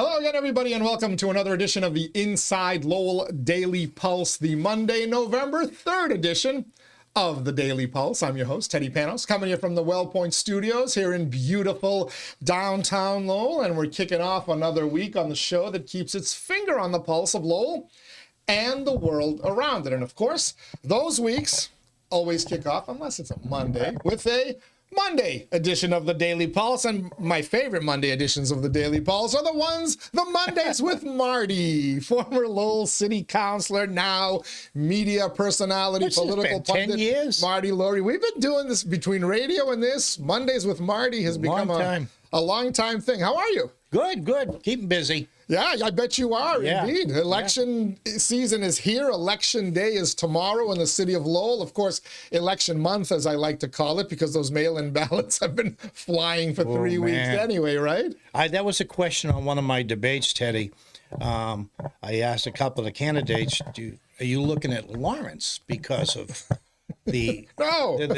Hello again, everybody, and welcome to another edition of the Inside Lowell Daily Pulse, the Monday, November 3rd edition of the Daily Pulse. I'm your host, Teddy Panos, coming here from the WellPoint Studios here in beautiful downtown Lowell, and we're kicking off another week on the show that keeps its finger on the pulse of Lowell and the world around it. And of course, those weeks always kick off, unless it's a Monday, with a Monday edition of the Daily Pulse. And my favorite Monday editions of the Daily Pulse are the Mondays with Marty, former Lowell City Councilor, now media personality, political pundit. 10 years? Marty Laurie. We've been doing this between radio and this. Mondays with Marty has become a long time thing. How are you? Good, good. Keeping busy. Yeah, I bet you are, indeed. Election season is here. Election day is tomorrow in the city of Lowell. Of course, election month, as I like to call it, because those mail-in ballots have been flying for 3 weeks anyway, right? That was a question on one of my debates, Teddy. I asked a couple of the candidates, are you looking at Lawrence because of the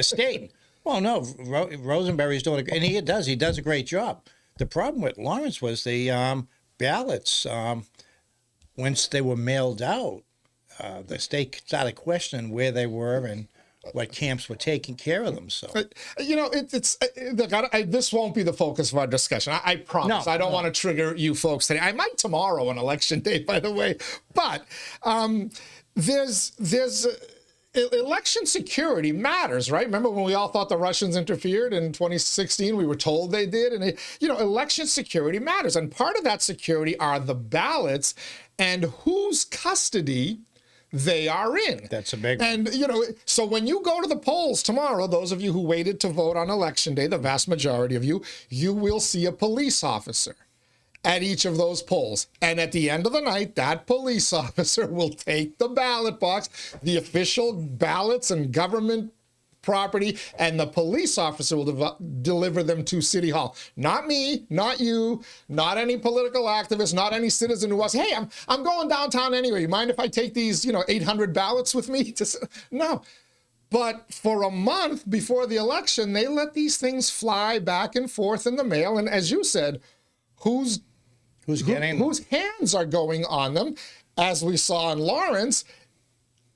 state? Well, no, Rosenberry's doing and he does a great job. The problem with Lawrence was the ballots, once they were mailed out, the state started questioning where they were and what camps were taking care of them. So, you know, this won't be the focus of our discussion. I promise. I don't want to trigger you folks today. I might tomorrow on election day, by the way. But there's election security matters, right? Remember when we all thought the Russians interfered in 2016? We were told they did. And, election security matters. And part of that security are the ballots and whose custody they are in. That's a big one. And, so when you go to the polls tomorrow, those of you who waited to vote on election day, the vast majority of you, you will see a police officer at each of those polls. And at the end of the night, that police officer will take the ballot box, the official ballots and government property, and the police officer will deliver them to City Hall. Not me, not you, not any political activist, not any citizen who was, hey, I'm going downtown anyway. You mind if I take these, 800 ballots with me? No. But for a month before the election, they let these things fly back and forth in the mail. And as you said, whose hands are going on them? As we saw in Lawrence,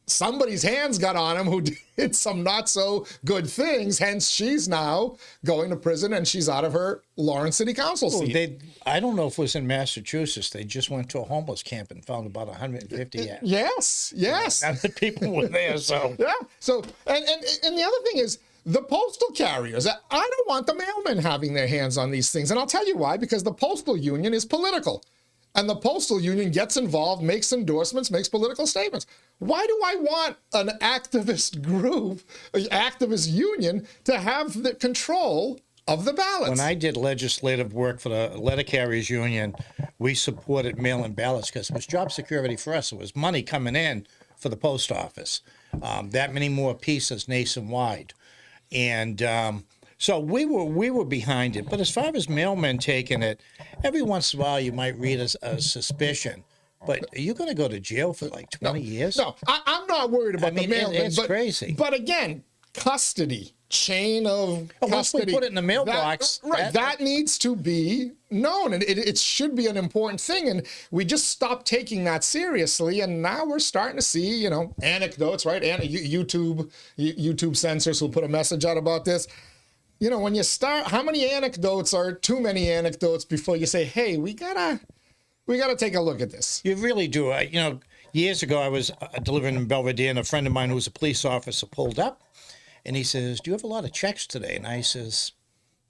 somebody's hands got on him who did some not so good things. Hence, she's now going to prison and she's out of her Lawrence City Council seat. I don't know if it was in Massachusetts. They just went to a homeless camp and found about 150. Yes. And the people were there. So yeah. So and the other thing is, the postal carriers, I don't want the mailmen having their hands on these things. And I'll tell you why, because the postal union is political. And the postal union gets involved, makes endorsements, makes political statements. Why do I want an activist group, an activist union, to have the control of the ballots? When I did legislative work for the letter carriers union, we supported mail-in ballots because it was job security for us. It was money coming in for the post office. That many more pieces nationwide. And so we were behind it. But as far as mailmen taking it, every once in a while you might read a suspicion. But are you going to go to jail for like 20 years? No, I'm not worried about the mailmen. It's crazy. But again, custody, chain of custody. Once we put it in the mailbox. That needs to be known. And it should be an important thing. And we just stopped taking that seriously. And now we're starting to see, anecdotes, right? And YouTube censors will put a message out about this. When you start, how many anecdotes are too many anecdotes before you say, hey, we gotta take a look at this? You really do. Years ago, I was delivering in Belvedere, and a friend of mine who was a police officer pulled up, and he says, do you have a lot of checks today? And I says,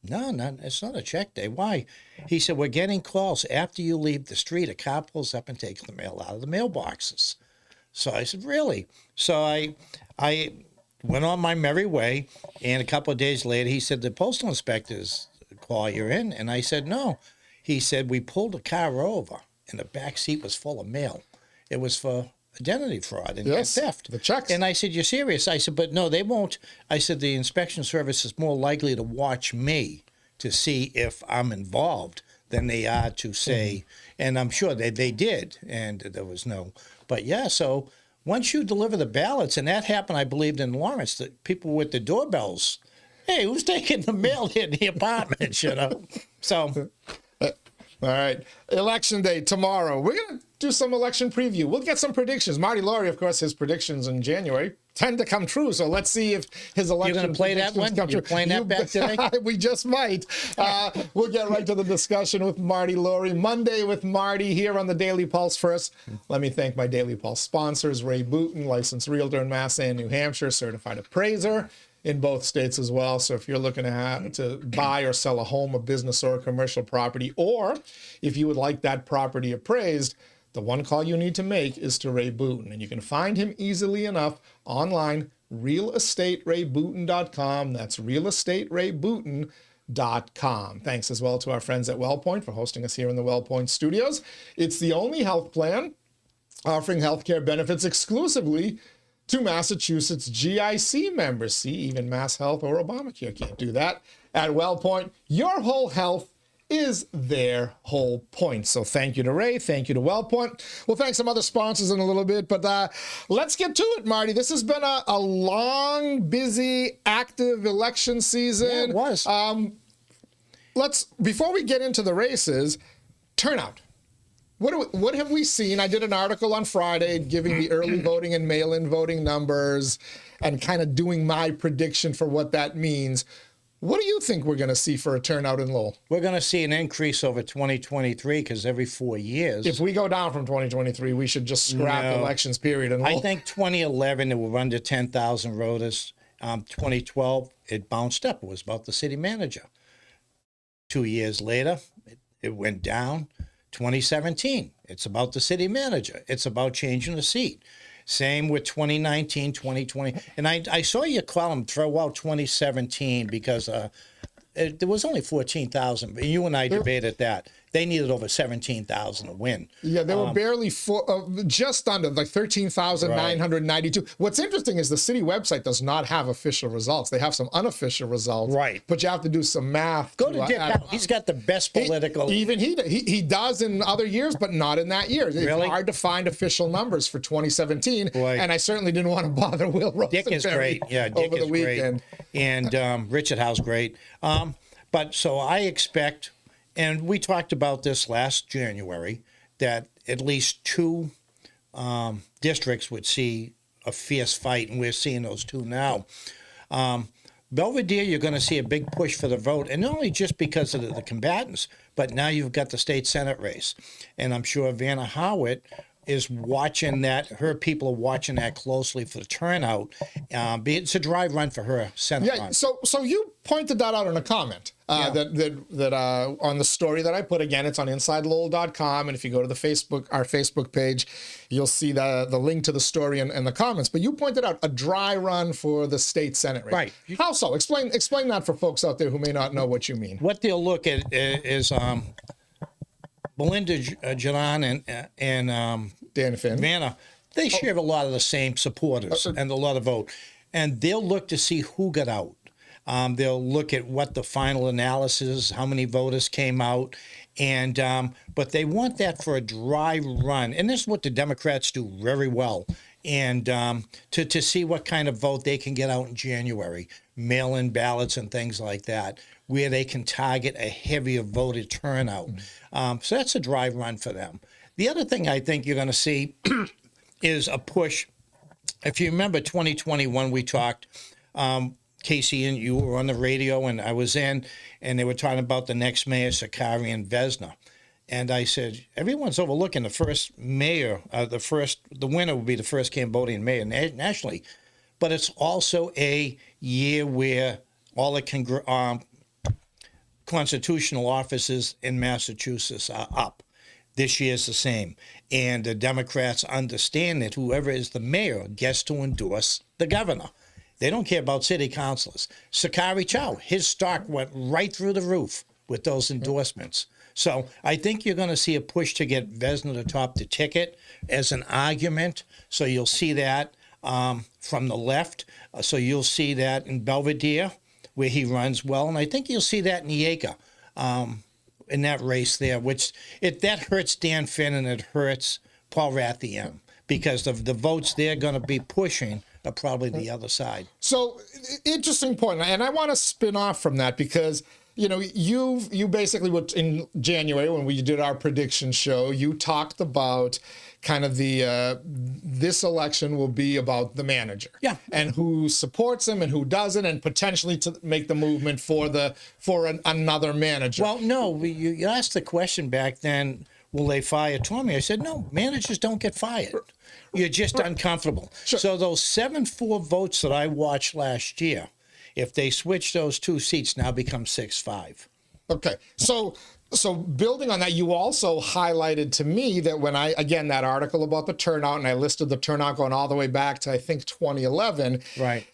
no, it's not a check day. Why? He said, we're getting calls. After you leave the street, a car pulls up and takes the mail out of the mailboxes. So I said, really? So I went on my merry way, and a couple of days later, he said, the postal inspectors call you in? And I said, no. He said, we pulled a car over, and the back seat was full of mail. It was for identity fraud and theft. The checks. And I said, you're serious? I said, but no, they won't. I said, the inspection service is more likely to watch me to see if I'm involved than they are to say, and I'm sure they did, and there was no. But yeah, so once you deliver the ballots, and that happened, I believed, in Lawrence, that people with the doorbells, hey, who's taking the mail in the apartments, So All right. Election day tomorrow. We're going to do some election preview. We'll get some predictions. Marty Laurie, of course, his predictions in January tend to come true. So let's see if his election You're going to play that one? You're playing that back today? We just might. We'll get right to the discussion with Marty Laurie. Monday with Marty here on the Daily Pulse. First, let me thank my Daily Pulse sponsors, Ray Booten, licensed realtor in Mass and New Hampshire, certified appraiser in both states as well. So if you're looking to buy or sell a home, a business, or a commercial property, or if you would like that property appraised, the one call you need to make is to Ray Booten. And you can find him easily enough online, realestaterayBooten.com. That's realestaterayBooten.com. Thanks as well to our friends at WellPoint for hosting us here in the WellPoint studios. It's the only health plan offering healthcare benefits exclusively to Massachusetts GIC members. See, even Mass Health or Obamacare can't do that. At WellPoint, your whole health is their whole point. So thank you to Ray. Thank you to WellPoint. We'll thank some other sponsors in a little bit, but let's get to it, Marty. This has been a long, busy, active election season. Yeah, it was. Before we get into the races, turnout. What have we seen? I did an article on Friday giving the early voting and mail-in voting numbers and kind of doing my prediction for what that means. What do you think we're going to see for a turnout in Lowell? We're going to see an increase over 2023 because every 4 years. If we go down from 2023, we should just scrap elections, period. In Lowell. I think 2011, it was under 10,000 voters. 2012, it bounced up. It was about the city manager. 2 years later, it went down. 2017, it's about the city manager. It's about changing the seat. Same with 2019, 2020. And I saw your column throw out 2017 because there was only 14,000. But you and I debated that. They needed over 17,000 to win. Yeah, they were barely just under, like 13,992. Right. What's interesting is the city website does not have official results. They have some unofficial results. Right. But you have to do some math. Go to Dick Powell. He's got the best political. He does in other years, but not in that year. It's really hard to find official numbers for 2017. Right. And I certainly didn't want to bother Will Rosenberry. Dick is great. Yeah, Dick over the is weekend. Great. And Richard Howe's great. But so I expect. And we talked about this last January, that at least two districts would see a fierce fight, and we're seeing those two now. Belvedere, you're going to see a big push for the vote, and not only just because of the combatants, but now you've got the state Senate race. And I'm sure Vanna Howard is watching that. Her people are watching that closely for the turnout. It's a dry run for her Senate run. So you pointed that out in a comment. That on the story that I put. Again, it's on InsideLowell.com, and if you go to our Facebook page, you'll see the link to the story and the comments. But you pointed out a dry run for the state Senate race. Right. How so? Explain that for folks out there who may not know what you mean. What they'll look at is Belinda Jalan and Dan Finn. Vanna. They share a lot of the same supporters and a lot of vote, and they'll look to see who got out. They'll look at what the final analysis, how many voters came out, and but they want that for a dry run. And this is what the Democrats do very well. And to see what kind of vote they can get out in January, mail-in ballots and things like that, where they can target a heavier voter turnout. So that's a dry run for them. The other thing I think you're going to see is a push. If you remember 2021, we talked. Casey and you were on the radio, and I was in, and they were talking about the next mayor, 𝐃𝐚𝐢𝐥𝐲. And I said, everyone's overlooking the first mayor, the winner would be the first Cambodian mayor nationally. But it's also a year where all the constitutional offices in Massachusetts are up. This year's the same. And the Democrats understand that whoever is the mayor gets to endorse the governor. They don't care about city councilors. 𝐃𝐚𝐢𝐥𝐲, his stock went right through the roof with those endorsements. So I think you're going to see a push to get Vesna to top the ticket as an argument. So you'll see that from the left. So you'll see that in Belvedere, where he runs well. And I think you'll see that in 𝐾𝐚𝐢𝐥𝐲 in that race there, which that hurts Dan Finn and it hurts Paul Rathien because of the votes they're going to be pushing are probably the other side. So, interesting point. And I want to spin off from that because you know, you basically would, in January when we did our prediction show, you talked about kind of the this election will be about the manager, and who supports him and who doesn't, and potentially to make the movement for another manager. Well, no, you asked the question back then, will they fire Tommy? I said, no, managers don't get fired. You're just uncomfortable. Sure. So those 7-4 votes that I watched last year, if they switch those 2 seats, now become 6-5. Okay, so building on that, you also highlighted to me that when again, that article about the turnout, and I listed the turnout going all the way back to, I think, 2011. Right.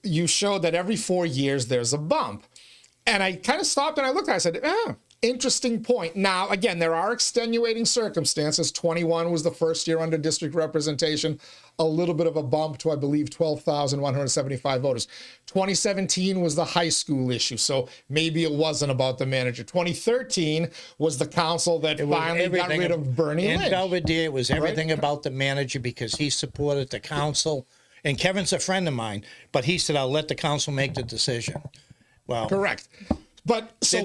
You showed that every 4 years there's a bump. And I kind of stopped and I looked at it, I said, interesting point. Now, again, there are extenuating circumstances. 21 was the first year under district representation, a little bit of a bump to, I believe, 12,175 voters. 2017 was the high school issue, so maybe it wasn't about the manager. 2013 was the council that finally got rid of Bernie Lynch. In Belvedere, it was everything about the manager because he supported the council. And Kevin's a friend of mine, but he said, I'll let the council make the decision. Well, correct. But so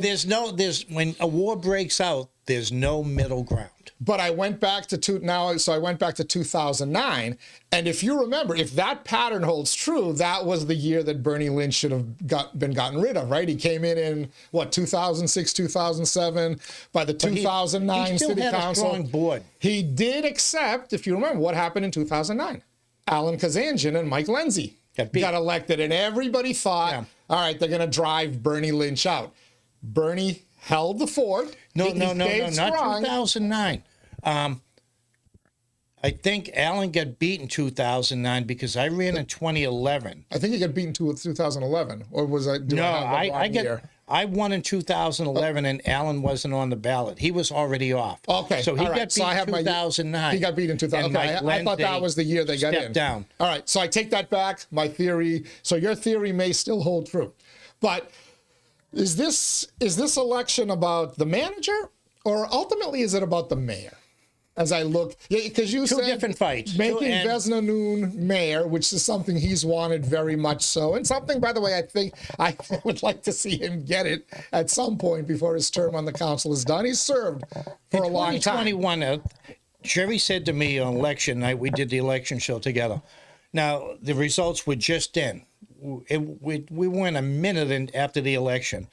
when a war breaks out, there's no middle ground. But I went back to I went back to 2009, and if you remember, if that pattern holds true, that was the year that Bernie Lynch should have been gotten rid of, right? He came in what, 2006, 2007. By the 2009 he still city had council, a strong board. He did, except if you remember what happened in 2009, Alan Kazanjian and Mike Lindsay got elected, and everybody thought, all right, they're going to drive Bernie Lynch out. Bernie held the fort. No, not 2009. I think Alan got beat in 2009 because I ran in 2011. I think he got beat in 2011, or was I? I won in 2011, and Alan wasn't on the ballot. He was already off. Okay, so he got beat in 2009. He got beat in 2000. Okay, I thought that was the year they got in. Down. All right, so I take that back. My theory. So your theory may still hold true, but is this election about the manager, or ultimately is it about the mayor? As I look, because you said different fights. Making Vezina mayor, which is something he's wanted very much so, and something, by the way, I think I would like to see him get it at some point before his term on the council is done. He's served for a long time. In 2021, Jerry said to me on election night, we did the election show together. Now, the results were just in. We weren't a minute in after the election.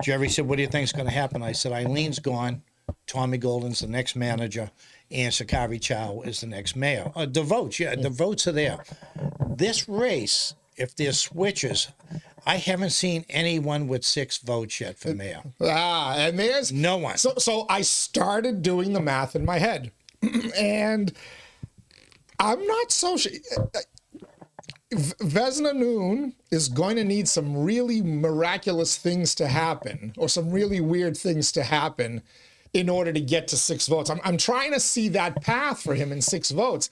Jerry said, what do you think is going to happen? I said, Eileen's gone. Tommy Golden's the next manager, and 𝐃𝐚𝐢𝐥𝐲 is the next mayor. The votes, the votes are there. This race, if there's switches, I haven't seen anyone with 6 votes yet for mayor. And there's no one. So I started doing the math in my head, and I'm not so sure. Vezina is going to need some really miraculous things to happen, or some really weird things to happen, in order to get to 6 votes. I'm trying to see that path for him in 6 votes.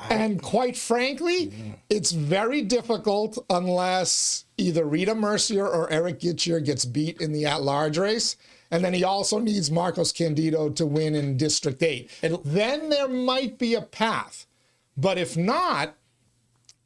And quite frankly, it's very difficult unless either Rita Mercier or Eric Gitchier gets beat in the at-large race. And then he also needs Marcos Candido to win in District 8. Then there might be a path. But if not,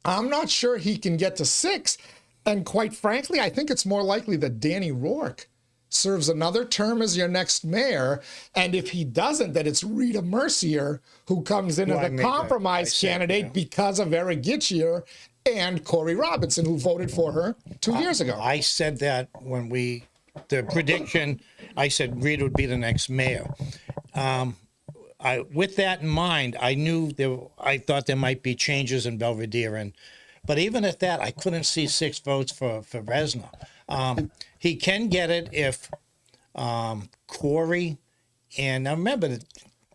I'm not sure he can get to 6. And quite frankly, I think it's more likely that Danny Rourke serves another term as your next mayor, and if he doesn't, that it's Rita Mercier who comes in as a compromise candidate because of Eric Gitchier and Corey Robinson, who voted for her 2 years ago. I said that when the prediction, I said Rita would be the next mayor. With that in mind, I thought there might be changes in Belvedere, but even at that, I couldn't see 6 votes for Vezina. He can get it if Corey, and now remember,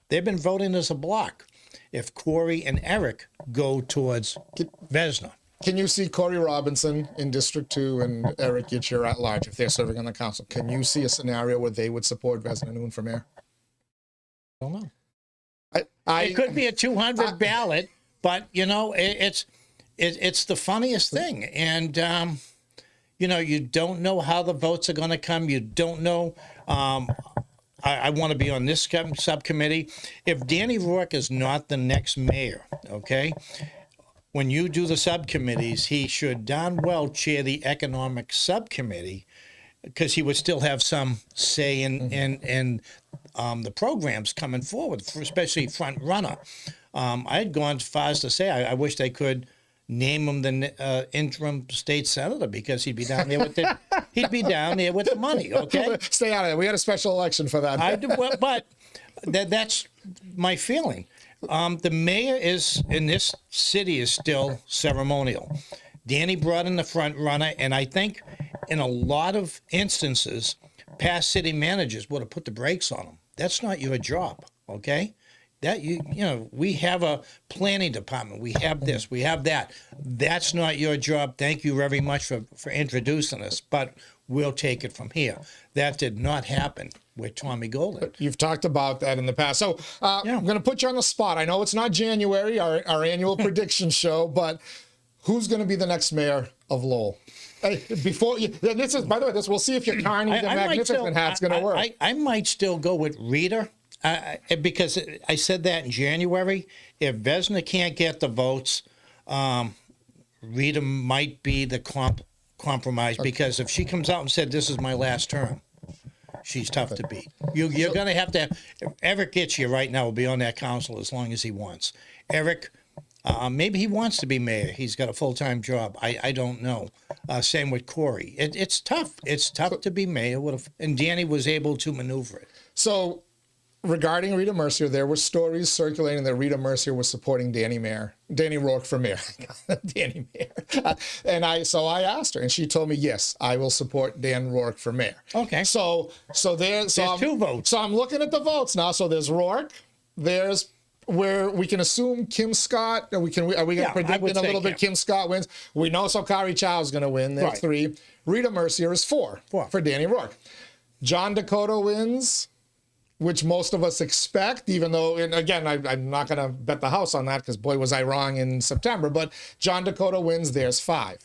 they've been voting as a block. If Corey and Eric go towards Vezina. Can you see Corey Robinson in District 2 and Eric Gitchier at large if they're serving on the council? Can you see a scenario where they would support Vezina for mayor? I don't know. It could be a 200 ballot, but it's the funniest thing, and you don't know how the votes are going to come. You don't know. I want to be on this subcommittee. If Danny Rourke is not the next mayor, okay, when you do the subcommittees, he should darn well chair the economic subcommittee because he would still have some say in the programs coming forward, especially front runner. I had gone as far as to say I wish they could name him the interim state senator, because he'd be down there with the money. Okay, Stay out of it. We had a special election for that. I do, but that's my feeling. The mayor in this city is still ceremonial. Danny brought in the front runner, and I think in a lot of instances, past city managers would have put the brakes on him. That's not your job, okay? That we have a planning department. We have this. We have that. That's not your job. Thank you very much for introducing us, but we'll take it from here. That did not happen with Tommy Golden. You've talked about that in the past. So I'm going to put you on the spot. I know it's not January, our annual prediction show, but who's going to be the next mayor of Lowell? Hey, this is, by the way, we'll see if your Carney the Magnificent hat's going to work. I might still go with Rita, because I said that in January. If Vesna can't get the votes, Rita might be the compromise, because if she comes out and said, this is my last term, she's tough to beat. You're going to have to. Eric 𝐃𝐚𝐢𝐥𝐲 right now will be on that council as long as he wants. Eric, maybe he wants to be mayor. He's got a full-time job. I don't know. Same with Corey. It's tough. It's tough to be mayor. And Danny was able to maneuver it. So regarding Rita Mercier, there were stories circulating that Rita Mercier was supporting Danny Rourke for mayor. Danny Mayor. And I asked her, and she told me, yes, I will support Dan Rourke for mayor. Okay. So there's two votes. So I'm looking at the votes now. So there's Rourke. There's where we can assume Kim Scott. Are we going to predict in a little bit Kim Scott wins? We know 𝐃𝐚𝐢𝐥𝐲 is going to win. That's 3. Rita Mercier is 4 for Danny Rourke. John Dakota wins, which most of us expect, even though, and again, I'm not going to bet the house on that, because boy, was I wrong in September, but John Dakota wins, there's 5.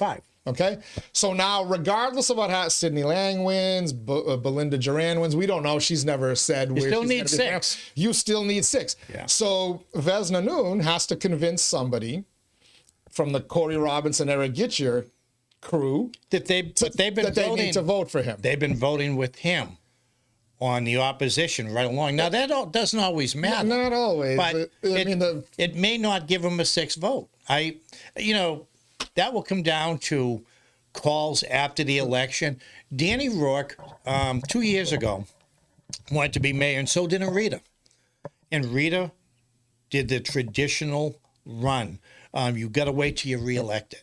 Okay? So now, regardless of what happens, Sidney Lang wins, Belinda Duran wins, we don't know. She's never said where she's still need 6. You still need 6. Yeah. So Vesna Noon has to convince somebody from the Corey Robinson, Eric 𝐃𝐚𝐢𝐥𝐲 crew that they need to vote for him. They've been voting with him on the opposition right along. Now, that doesn't always matter. Not always. But it may not give him a 6th vote. That will come down to calls after the election. Danny Rourke, 2 years ago, wanted to be mayor, and so did Rita. And Rita did the traditional run. You got to wait till you're reelected.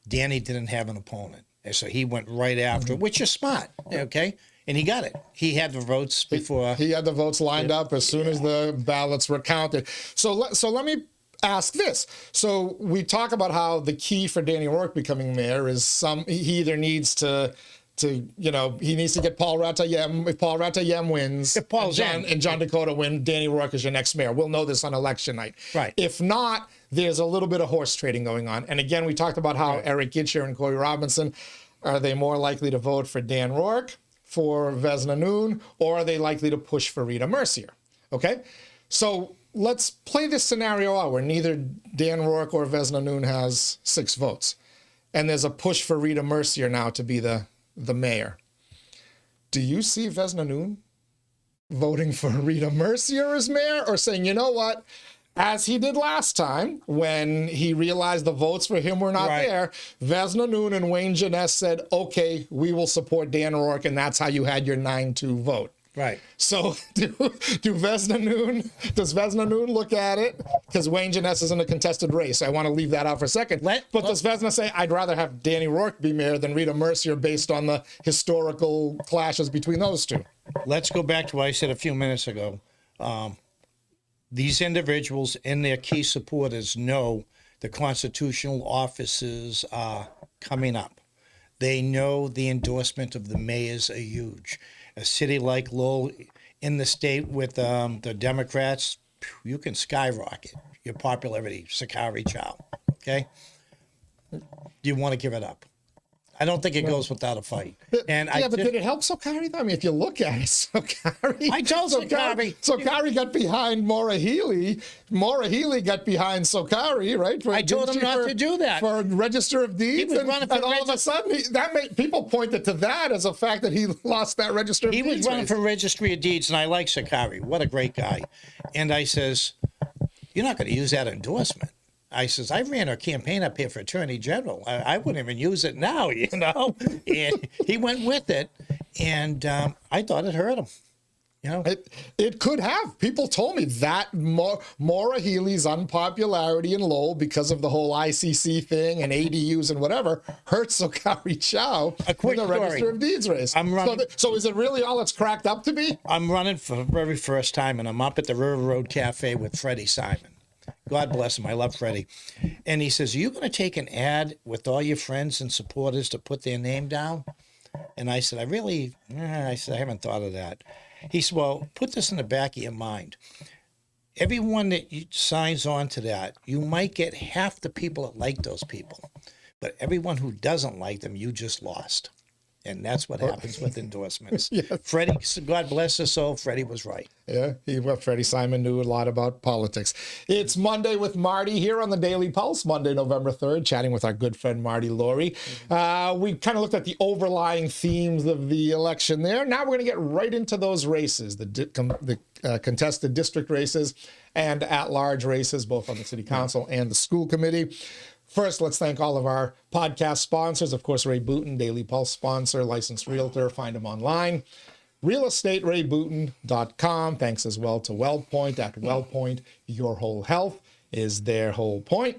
Danny didn't have an opponent, and so he went right after, which is smart, okay? And he got it. He had the votes before. He had the votes lined up as soon as the ballots were counted. So let me ask this. So we talk about how the key for Danny Rourke becoming mayor is he either needs to he needs to get Paul Ratayem. If Paul Ratayem wins, and John Dakota win, Danny Rourke is your next mayor. We'll know this on election night. Right. If not, there's a little bit of horse trading going on. And again, we talked about how Eric 𝐃𝐚𝐢𝐥𝐲 and Corey Robinson, are they more likely to vote for Dan Rourke, for Vesna Noon, or are they likely to push for Rita Mercier? Okay? So let's play this scenario out where neither Dan Rourke or Vesna Noon has 6 votes. And there's a push for Rita Mercier now to be the mayor. Do you see Vesna Noon voting for Rita Mercier as mayor, or saying, you know what, as he did last time when he realized the votes for him were not there, Vesna Noon and 𝐌𝐸 said, okay, we will support Dan Rourke, and that's how you had your 9-2 vote. Right. So does Vesna Noon look at it? Because 𝐌𝐸 is in a contested race. I want to leave that out for a second. But does Vesna say, I'd rather have Danny Rourke be mayor than Rita Mercier based on the historical clashes between those two? Let's go back to what I said a few minutes ago. These individuals and their key supporters know the constitutional offices are coming up. They know the endorsement of the mayors are huge. A city like Lowell in the state with the Democrats, you can skyrocket your popularity, 𝐃𝐚𝐢𝐥𝐲, okay? Do you want to give it up? I don't think it goes without a fight. And yeah, but did it help 𝐃𝐚𝐢, though? I mean, if you look at it, 𝐃𝐚𝐢. I told 𝐃𝐚𝐢 got behind Maura Healey. Maura Healey got behind 𝐃𝐚𝐢, right? I told him not to do that. For Register of Deeds. Was running for and all of a sudden, people pointed to that as a fact that he lost that Register of Deeds. He was running for Registry of Deeds, and I like 𝐃𝐚𝐢. What a great guy. And I says, you're not going to use that endorsement. I says, I ran a campaign up here for Attorney General. I wouldn't even use it now, you know. And he went with it, and I thought it hurt him. You know, it could have. People told me that Maura Healey's unpopularity in Lowell because of the whole ICC thing and ADUs and whatever hurts 𝐃𝐚𝐢 in the Register of Deeds race. I'm running. So is it really all it's cracked up to be? I'm running for the very first time, and I'm up at the River Road Cafe with Freddie Simon. God bless him. I love Freddie. And he says, are you going to take an ad with all your friends and supporters to put their name down? And I said, I haven't thought of that. He said, well, put this in the back of your mind. Everyone that signs on to that, you might get half the people that like those people. But everyone who doesn't like them, you just lost. And that's what happens with endorsements. Yes. Freddie, God bless his soul, Freddie was right. Yeah, Freddie Simon knew a lot about politics. It's Monday with Marty here on the Daily Pulse, Monday, November 3rd, chatting with our good friend Marty Laurie. We kind of looked at the overlying themes of the election there. Now we're going to get right into those races, the contested district races and at-large races, both on the city council and the school committee. First, let's thank all of our podcast sponsors. Of course, Ray Booten, Daily Pulse sponsor, licensed realtor. Find him online. RealestateRayBooten.com. Thanks as well to WellPoint. At WellPoint, your whole health is their whole point.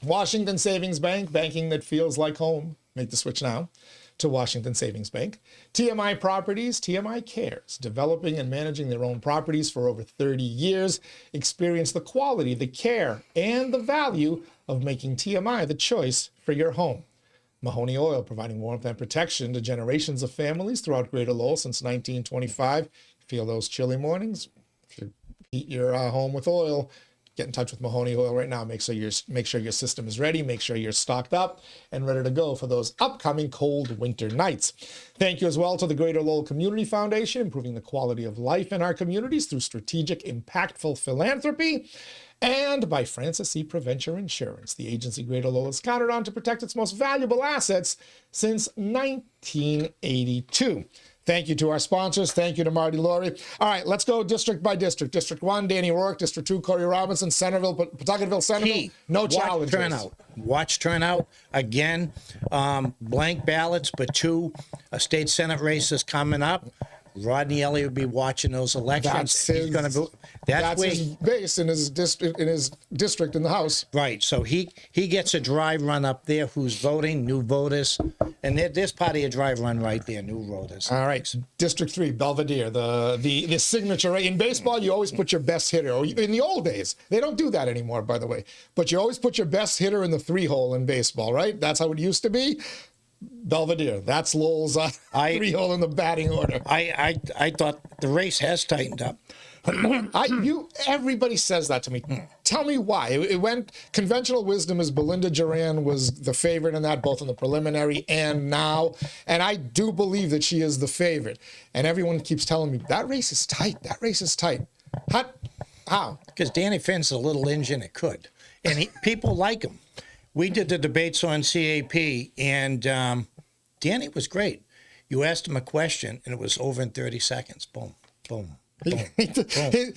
Washington Savings Bank, banking that feels like home. Make the switch now to Washington Savings Bank. TMI Properties, TMI Cares, developing and managing their own properties for over 30 years. Experience the quality, the care, and the value of making TMI the choice for your home. Mahoney Oil, providing warmth and protection to generations of families throughout Greater Lowell since 1925. Feel those chilly mornings? If you heat your home with oil, get in touch with Mahoney Oil right now. Make sure your system is ready. Make sure you're stocked up and ready to go for those upcoming cold winter nights. Thank you as well to the Greater Lowell Community Foundation, improving the quality of life in our communities through strategic, impactful philanthropy. And by Francis C. Preventure Insurance, the agency Greater Lowell has counted on to protect its most valuable assets since 1982. Thank you to our sponsors. Thank you to Marty Laurie. All right, let's go district by district. District 1, Danny Rourke. District 2, Corey Robinson. Centerville, Pawtuckettville, Centerville. No challenges. Watch turnout. Again, blank ballots, but 2 state senate races coming up. Rodney Elliott will be watching those elections. That's his base in his district in the House. Right. So he gets a dry run up there. Who's voting? New voters, and there's part of your dry run right there. New voters. All right. District 3, Belvedere. The signature. In baseball, you always put your best hitter. Or in the old days, they don't do that anymore, by the way. But you always put your best hitter in the 3-hole in baseball, right? That's how it used to be. Belvedere. That's Lowell's 3-hole in the batting order. I thought the race has tightened up. Everybody says that to me. Tell me why. It went, conventional wisdom is Belinda Duran was the favorite in that, both in the preliminary and now. And I do believe that she is the favorite. And everyone keeps telling me, that race is tight. That race is tight. How? Because Danny Finn's a little engine that could. And people like him. We did the debates on CAP, and Danny was great. You asked him a question, and it was over in 30 seconds. Boom, boom.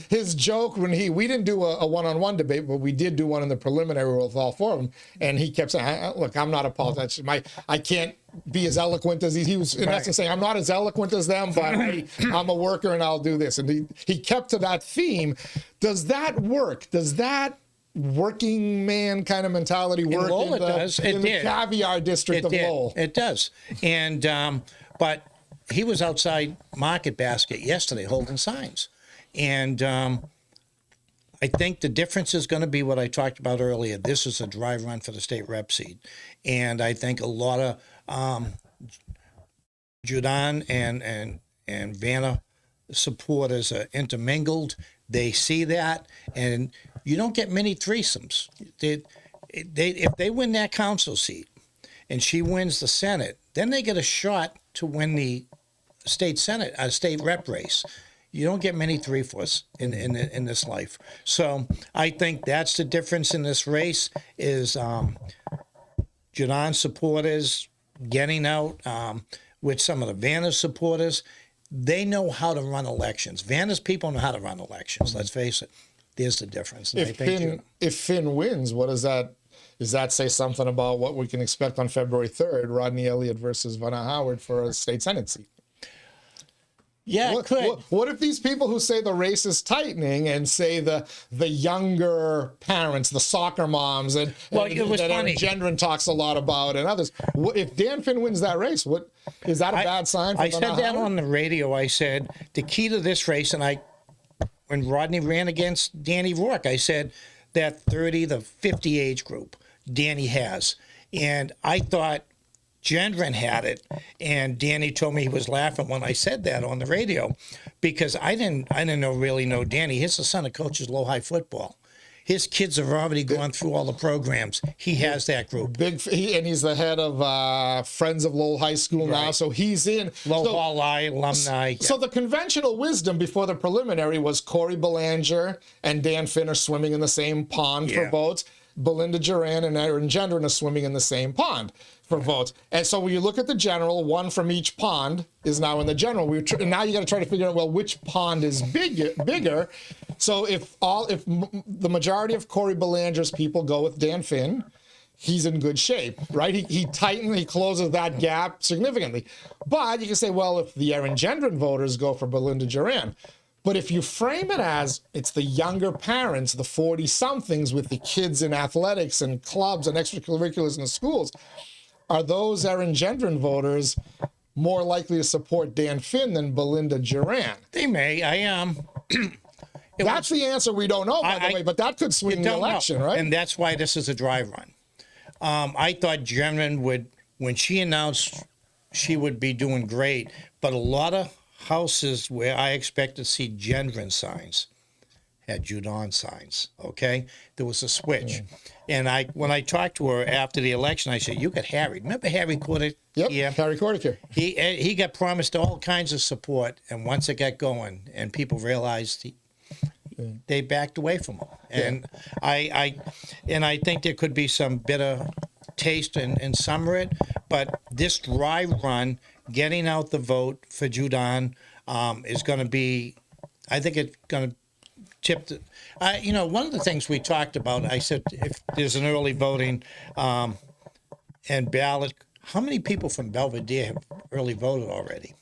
His joke when we didn't do a one-on-one debate, but we did do one in the preliminary with all 4 of them, and he kept saying, look, I'm not a politician. I can't be as eloquent as he was in essence saying, I'm not as eloquent as them, but I'm a worker and I'll do this. And he kept to that theme. Does that work? Does that working man kind of mentality work in the caviar district of Lowell? It does. And but he was outside Market Basket yesterday holding signs. And I think the difference is going to be what I talked about earlier. This is a dry run for the state rep seat. And I think a lot of Judan and Vanna supporters are intermingled. They see that, and you don't get many threesomes. If they win that council seat, and she wins the Senate, then they get a shot to win the state Senate, state rep race. You don't get many 3-4s in this life. So I think that's the difference in this race is Judon supporters getting out with some of the Vanna supporters. They know how to run elections. Vanna's people know how to run elections. Let's face it. There's the difference. If Finn wins, what does that say something about what we can expect on February 3rd, Rodney Elliott versus Vanna Howard for a state Senate seat? Yeah, it could. What if these people who say the race is tightening and say the younger parents, the soccer moms, and it was that funny. Erin Gendron talks a lot about, and others, if Dan Finn wins that race, what is that a bad sign for I Vanna said that Howard? on the radio. I said the key to this race, and when Rodney ran against Danny Rourke, I said that 30 to 50 age group Danny has, and I thought Gendron had it, and Danny told me he was laughing when I said that on the radio, because I didn't really know Danny. He's the son of coaches low-high football. His kids have already gone through all the programs. He has that group. And he's the head of Friends of Lowell High School now, so he's in. Lowell High alumni. So the conventional wisdom before the preliminary was Corey Belanger and Dan Finn are swimming in the same pond for votes. Belinda Duran and Erin Gendron are swimming in the same pond for votes. And so when you look at the general, one from each pond is now in the general. And now you got to try to figure out, well, which pond is bigger. So if the majority of Corey Belanger's people go with Dan Finn, he's in good shape, right? He closes that gap significantly. But you can say, well, if the Erin Gendron voters go for Belinda Duran, but if you frame it as it's the younger parents, the 40-somethings with the kids in athletics and clubs and extracurriculars in the schools, are those Erin Gendron voters more likely to support Dan Finn than Belinda Duran? They may. I am. That's the answer we don't know, by the way, but that could swing the election, right? And that's why this is a dry run. I thought Gendron would, when she announced she would be doing great, but a lot of houses where I expect to see Gendron signs had Judon signs. Okay, there was a switch, and when I talked to her after the election, I said, "You got Harry. Remember Harry Cordic? Yep, yeah, Harry Cordic. He got promised all kinds of support, and once it got going, and people realized they backed away from him, and I think there could be some bitter taste in some of it, but this dry run, getting out the vote for Judon is going to be, I think it's going to tip the, one of the things we talked about, I said, if there's an early voting and ballot, how many people from Belvedere have early voted already?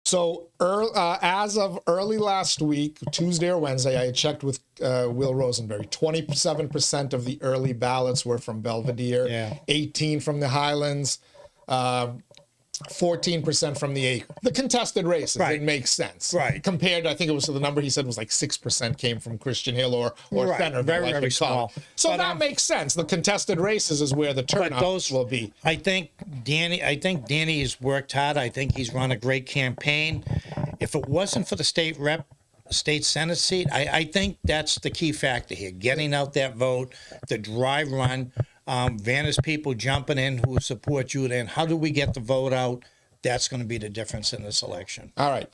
So as of early last week, Tuesday or Wednesday, I had checked with Will Rosenberry. 27% of the early ballots were from Belvedere, 18 from the Highlands, 14% from the Acre. The contested races, it makes sense. Right. Compared, I think it was the number he said was like 6% came from Christian Hill or Centerville. Very small. So that makes sense. The contested races is where the turnout will be. I think Danny has worked hard. I think he's run a great campaign. If it wasn't for the state Senate seat, I think that's the key factor here. Getting out that vote, the dry run, Vanna's people jumping in who support Judon. How do we get the vote out? That's going to be the difference in this election. All right.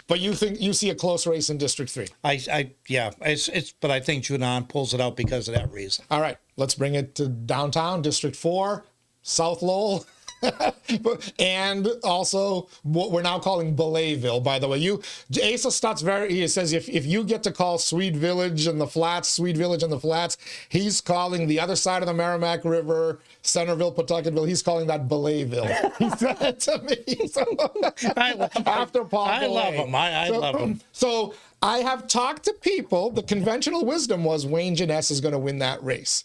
But you think you see a close race in District 3? But I think Judon pulls it out because of that reason. All right. Let's bring it to downtown, District 4, South Lowell. And also what we're now calling Belayville, by the way. Asa Stutz he says if you get to call Sweet Village and the Flats, he's calling the other side of the Merrimack River, Centerville, Pawtucketville, he's calling that Belayville. He said it to me. So, after Paul I love Belay. him. I love him. So I have talked to people. The conventional wisdom was Wayne Jeunesse is going to win that race.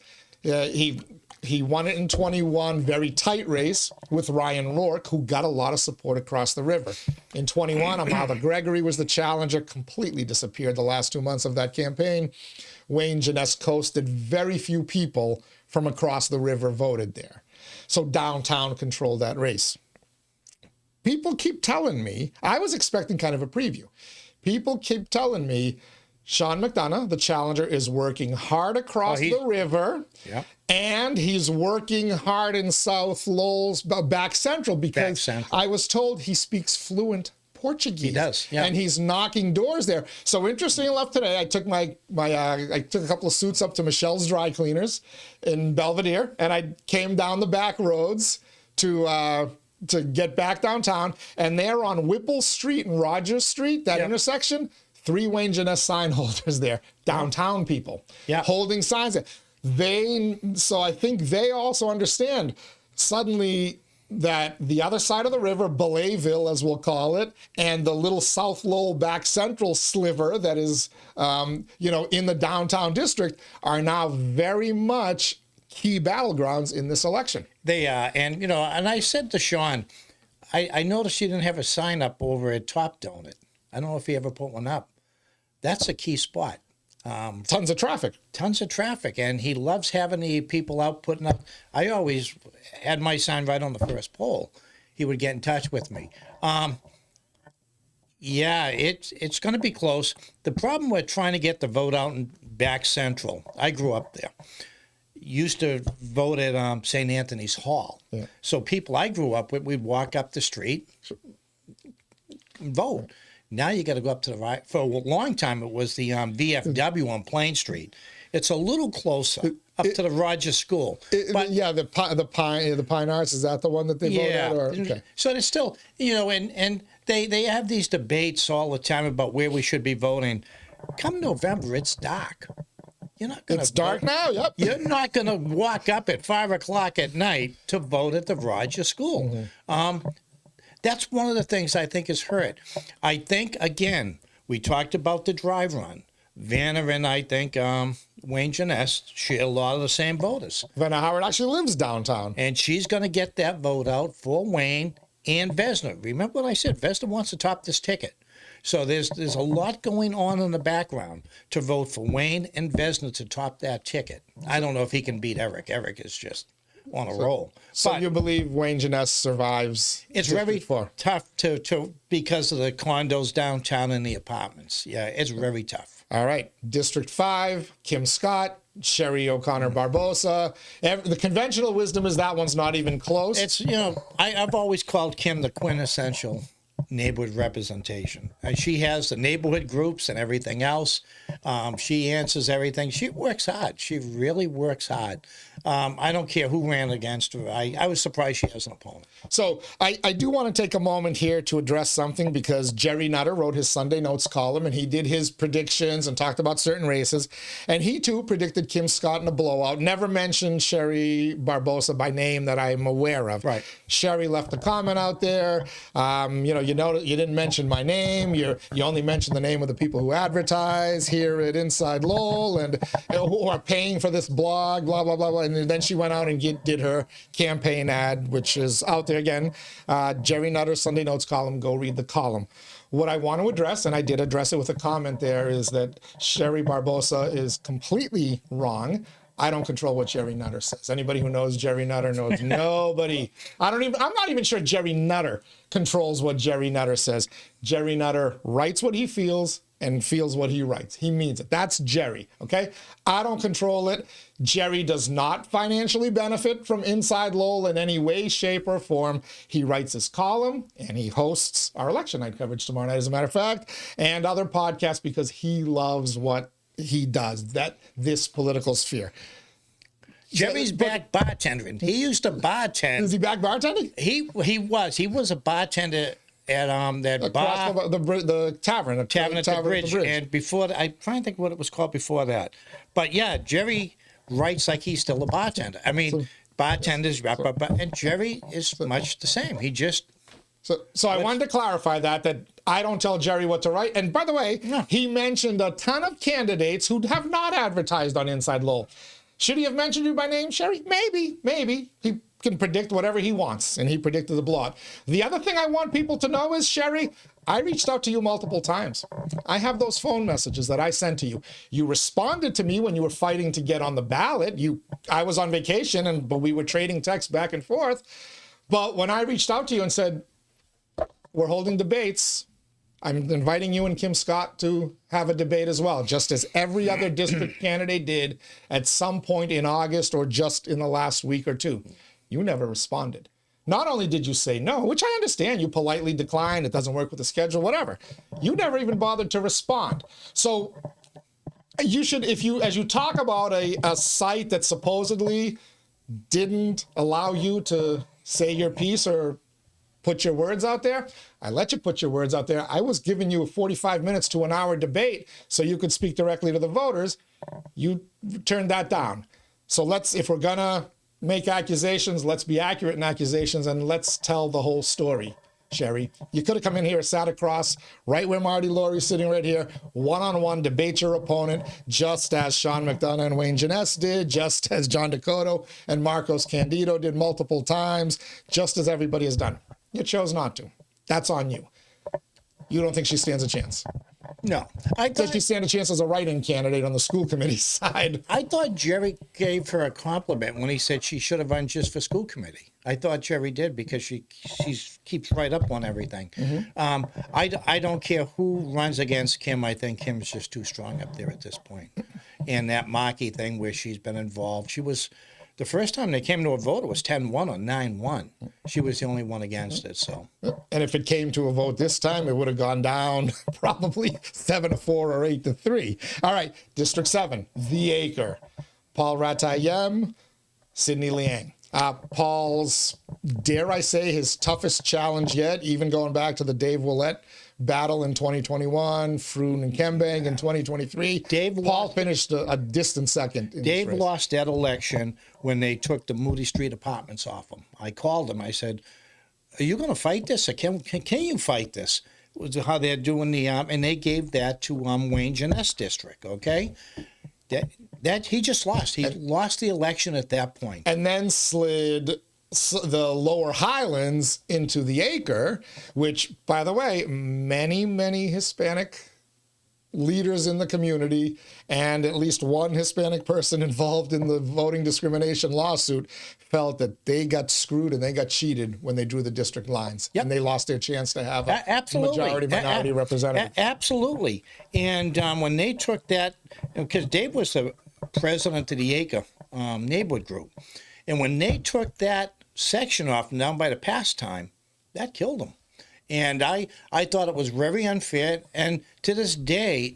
He won it in 21, very tight race with Ryan Rourke, who got a lot of support across the river. In 21, Amalda Gregory was the challenger, completely disappeared the last 2 months of that campaign. Wayne Jeunesse coasted. Very few people from across the river voted there. So downtown controlled that race. People keep telling me, I was expecting kind of a preview. People keep telling me Sean McDonough, the challenger, is working hard across the river. Yeah. And he's working hard in South Lowell's back central because I was told he speaks fluent Portuguese. He does, yeah. And he's knocking doors there. So interesting enough, today I took I took a couple of suits up to Michelle's Dry Cleaners in Belvedere, and I came down the back roads to get back downtown, and there on Whipple Street and Rogers Street, that intersection, 3 𝐌𝐸𝐺𝐸 sign holders there, downtown people, holding signs there. So I think they also understand suddenly that the other side of the river, Belayville, as we'll call it, and the little South Lowell back central sliver that is, in the downtown district are now very much key battlegrounds in this election. They are. And, and I said to Sean, I noticed you didn't have a sign up over at Top Donut. I don't know if he ever put one up. That's a key spot. Tons of traffic. Tons of traffic. And he loves having the people out putting up. I always had my sign right on the first pole. He would get in touch with me. It's going to be close. The problem with trying to get the vote out in back central, I grew up there, used to vote at St. Anthony's Hall. Yeah. So people I grew up with, we'd walk up the street and vote. Now you got to go up to the right. For a long time, it was the VFW on Plain Street. It's a little closer up to the Rogers School. The Pine Arts, is that the one that they vote at? Okay. So it's still, and they have these debates all the time about where we should be voting. Come November, it's dark. You're not going to. It's dark now. Yep. You're not going to walk up at 5 o'clock at night to vote at the Rogers School. Mm-hmm. That's one of the things I think is hurt. I think, again, we talked about the drive run. Vanna and I think �Wayne share a lot of the same voters. Vanna Howard actually lives downtown. And she's going to get that vote out for Wayne and Vesna. Remember what I said? Vesna wants to top this ticket. So there's a lot going on in the background to vote for Wayne and Vesna to top that ticket. I don't know if he can beat Eric. Eric is just on a roll. So you believe �Wayne survives? It's very tough to because of the condos downtown and the apartments. Yeah, it's very tough. All right. District 5, Kim Scott, Sherry O'Connor Barbosa. The conventional wisdom is that one's not even close. It's, I've always called Kim the quintessential neighborhood representation. And she has the neighborhood groups and everything else. She answers everything. She works hard. She really works hard. I don't care who ran against her. I was surprised she has an opponent. So I do want to take a moment here to address something because Jerry Nutter wrote his Sunday Notes column and he did his predictions and talked about certain races. And he too predicted Kim Scott in a blowout. Never mentioned Sherry Barbosa by name that I'm aware of. Right. Sherry left a comment out there. You didn't mention my name. You only mentioned the name of the people who advertise here at InsideLowell and who are paying for this blog, blah, blah, blah, blah. And then she went out and did her campaign ad, which is out there again. Jerry Nutter's Sunday Notes column. Go read the column. What I want to address, and I did address it with a comment there, is that Sherry Barbosa is completely wrong. I don't control what Jerry Nutter says. Anybody who knows Jerry Nutter knows nobody. I'm not even sure Jerry Nutter controls what Jerry Nutter says. Jerry Nutter writes what he feels and feels what he writes. He means it. That's Jerry, okay? I don't control it. Jerry does not financially benefit from InsideLowell in any way, shape, or form. He writes his column, and he hosts our election night coverage tomorrow night, as a matter of fact, and other podcasts because he loves what he does, this political sphere. Jerry's back bartending. He used to bartend. Is he back bartending? He was a bartender at that bar, the tavern at the bridge. And before that, I'm trying to think what it was called before that. But yeah, Jerry writes like he's still a bartender. I mean, bartenders, and Jerry is much the same. He just. So I wanted to clarify that I don't tell Jerry what to write. And by the way, he mentioned a ton of candidates who have not advertised on InsideLowell. Should he have mentioned you by name, Sherry? Maybe. He can predict whatever he wants, and he predicted the blowout. The other thing I want people to know is, Sherry, I reached out to you multiple times. I have those phone messages that I sent to you. You responded to me when you were fighting to get on the ballot. I was on vacation, but we were trading texts back and forth. But when I reached out to you and said, we're holding debates, I'm inviting you and Kim Scott to have a debate as well, just as every other district candidate did at some point in August or just in the last week or two. You never responded. Not only did you say no, which I understand, you politely declined, it doesn't work with the schedule, whatever. You never even bothered to respond. So you should, as you talk about a site that supposedly didn't allow you to say your piece or put your words out there, I let you put your words out there. I was giving you 45 minutes to an hour debate so you could speak directly to the voters. You turned that down. So if we're gonna make accusations, let's be accurate in accusations, and let's tell the whole story, Sherry. You could have come in here, sat across, right where Marty Laurie's sitting right here, one-on-one, debate your opponent, just as Sean McDonough and Wayne Jeunesse did, just as John Dakota and Marcos Candido did multiple times, just as everybody has done. You chose not to. That's on you. You don't think she stands a chance? No. I think she stands a chance as a write-in candidate on the school committee side. I thought Jerry gave her a compliment when he said she should have run just for school committee. I thought Jerry did because she keeps right up on everything. Mm-hmm. I don't care who runs against Kim. I think Kim's just too strong up there at this point. And that Markey thing where she's been involved, she was... The first time they came to a vote, it was 10-1 or 9-1. She was the only one against it. So, and if it came to a vote this time, it would have gone down probably 7-4 or 8-3. All right, District 7, The Acre. Paul Ratayem, Sidney Liang. Paul's, dare I say, his toughest challenge yet, even going back to the Dave Willett battle in 2021, Froon and Kembang in 2023. Paul finished a distant second. Dave lost that election when they took the Moody Street apartments off him. I called him. I said, "Are you going to fight this? Or can you fight this?" Was how they're doing the and they gave that to Wayne Jeunesse district. Okay, that he just lost. He lost the election at that point, and then slid the lower Highlands into the Acre, which, by the way, many Hispanic leaders in the community and at least one Hispanic person involved in the voting discrimination lawsuit felt that they got screwed and they got cheated when they drew the district lines. Yep. And they lost their chance to have a majority minority representative. Absolutely. And when they took that, because Dave was the president of the Acre neighborhood group, and when they took that section off down by the pastime, that killed them. And I thought it was very unfair. And to this day,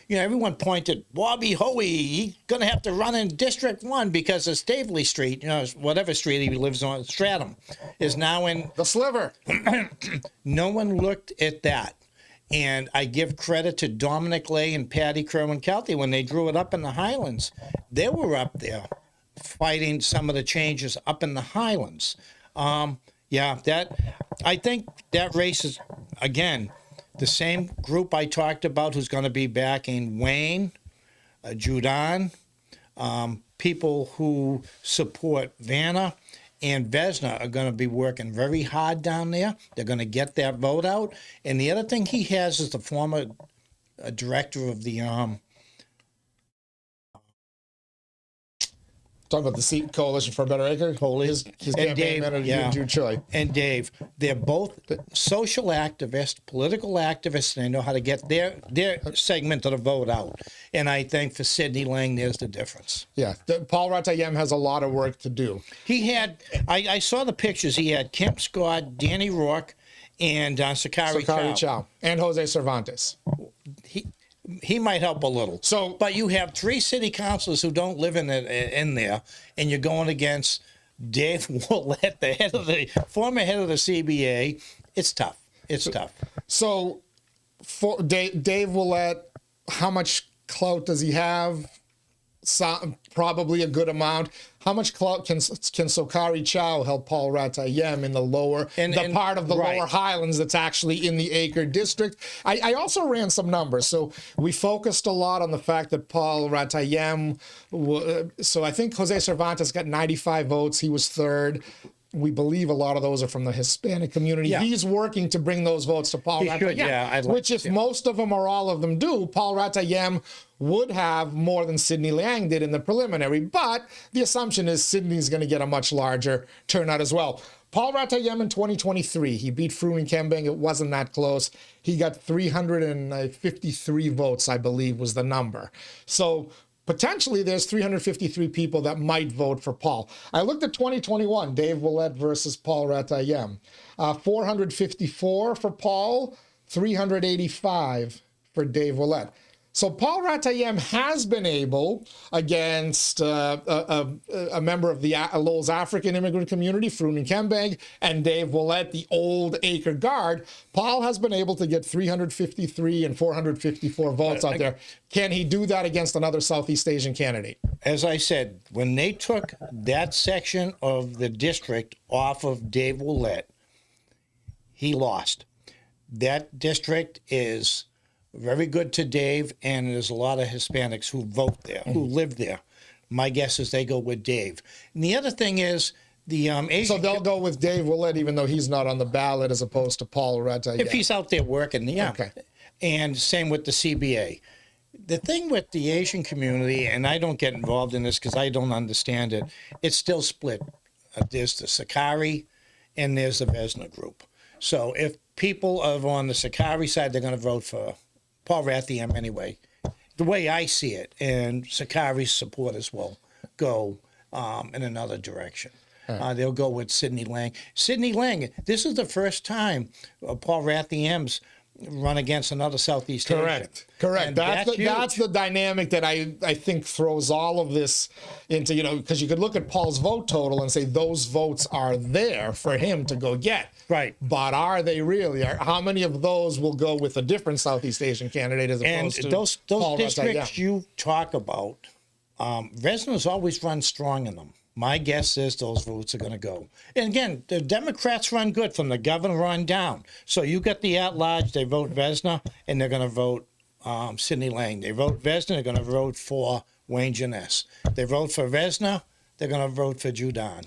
everyone pointed, Bobby Hoey, he's going to have to run in District 1 because of Stavely Street, whatever street he lives on, Stratham, is now in the sliver. No one looked at that. And I give credit to Dominic Lay and Patty Kerwin-Kelty when they drew it up in the Highlands. They were up there fighting some of the changes up in the Highlands. I think that race is, again, the same group I talked about who's going to be backing Wayne, Judan, people who support Vanna and Vesna are going to be working very hard down there. They're going to get that vote out. And the other thing he has is the former director of the talking about the Coalition for a Better Acre. His campaign manager, Jude Choi. And Dave, they're both social activists, political activists, and they know how to get their segment of the vote out. And I think for Sidney Liang, there's the difference. Yeah, Paul Ratayem has a lot of work to do. He had, I saw the pictures. He had Kemp Scott, Danny Rourke, and Sakari Chow. And Jose Cervantes. He might help a little. But you have 3 city councilors who don't live in there, and you're going against Dave Willett, the former head of the CBA. It's tough. So, for Dave Willett, how much clout does he have? Probably a good amount. How much clout can Sakari Chow help Paul Ratayem in the part of the lower Highlands that's actually in the Acre district? I also ran some numbers. So we focused a lot on the fact that Paul Ratayem, so I think Jose Cervantes got 95 votes. He was third. We believe a lot of those are from the Hispanic community. Yeah. He's working to bring those votes to Paul Ratayem. Which if most of them or all of them do, Paul Ratayem would have more than Sidney Liang did in the preliminary. But the assumption is Sidney's going to get a much larger turnout as well. Paul Ratayem in 2023, he beat Fruin Kembang. It wasn't that close. He got 353 votes, I believe, was the number. So potentially there's 353 people that might vote for Paul. I looked at 2021, Dave Willett versus Paul Ratayem. 454 for Paul, 385 for Dave Willett. So Paul Ratayem has been able, against a member of the Lowell's African immigrant community, Fruin Kembang, and Dave Willett, the old Acre Guard, Paul has been able to get 353 and 454 votes out there. Can he do that against another Southeast Asian candidate? As I said, when they took that section of the district off of Dave Willett, he lost. That district is very good to Dave, and there's a lot of Hispanics who vote there, who live there. My guess is they go with Dave. And the other thing is the Asian. So they'll go with Dave Willett, even though he's not on the ballot, as opposed to Paul Ratayem. If he's out there working, yeah. Okay. And same with the CBA. The thing with the Asian community, and I don't get involved in this because I don't understand it, it's still split. There's the Sakari and there's the Vesna group. So if people are on the Sakari side, they're going to vote for Paul Ratayem anyway, the way I see it, and Sakari's supporters will go in another direction. They'll go with Sidney Lang. Sidney Lang, this is the first time Paul Ratayem's run against another Southeast Asian. Correct. And That's the dynamic that I think throws all of this into, because you could look at Paul's vote total and say those votes are there for him to go get. Right. But are they really? How many of those will go with a different Southeast Asian candidate as opposed to those Paul districts Ratayem? you talk about, Vesna's always run strong in them. My guess is those votes are going to go. And again, the Democrats run good from the governor on down. So you got the at-large, they vote Vesna, and they're going to vote Sidney Lang. They vote Vesna, they're going to vote for Wayne Jeunesse. They vote for Vesna, they're going to vote for Judan.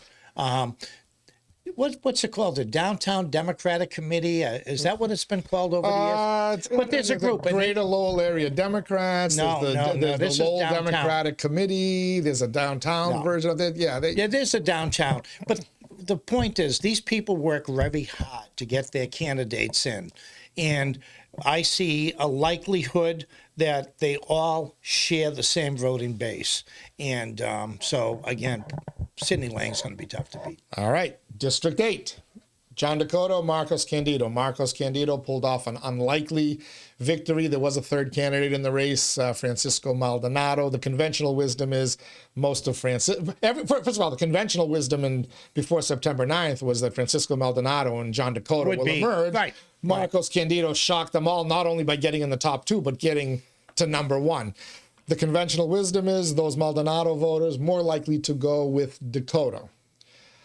What's it called? The Downtown Democratic Committee? Is that what it's been called over the years? But there's a group. Greater Lowell Area Democrats. No, there's the Lowell Democratic Committee. There's a downtown version of it. Yeah, there's a downtown. But the point is, these people work very hard to get their candidates in. And I see a likelihood that they all share the same voting base. And so, again, Sidney Lang's going to be tough to beat. All right. District 8. John Dakota, Marcos Candido. Marcos Candido pulled off an unlikely victory. There was a third candidate in the race, Francisco Maldonado. The conventional wisdom is first of all, the conventional wisdom before September 9th was that Francisco Maldonado and John Dakota will emerge. Right. Marcos Candido shocked them all, not only by getting in the top two, but getting to number one. The conventional wisdom is those Maldonado voters more likely to go with Dakota.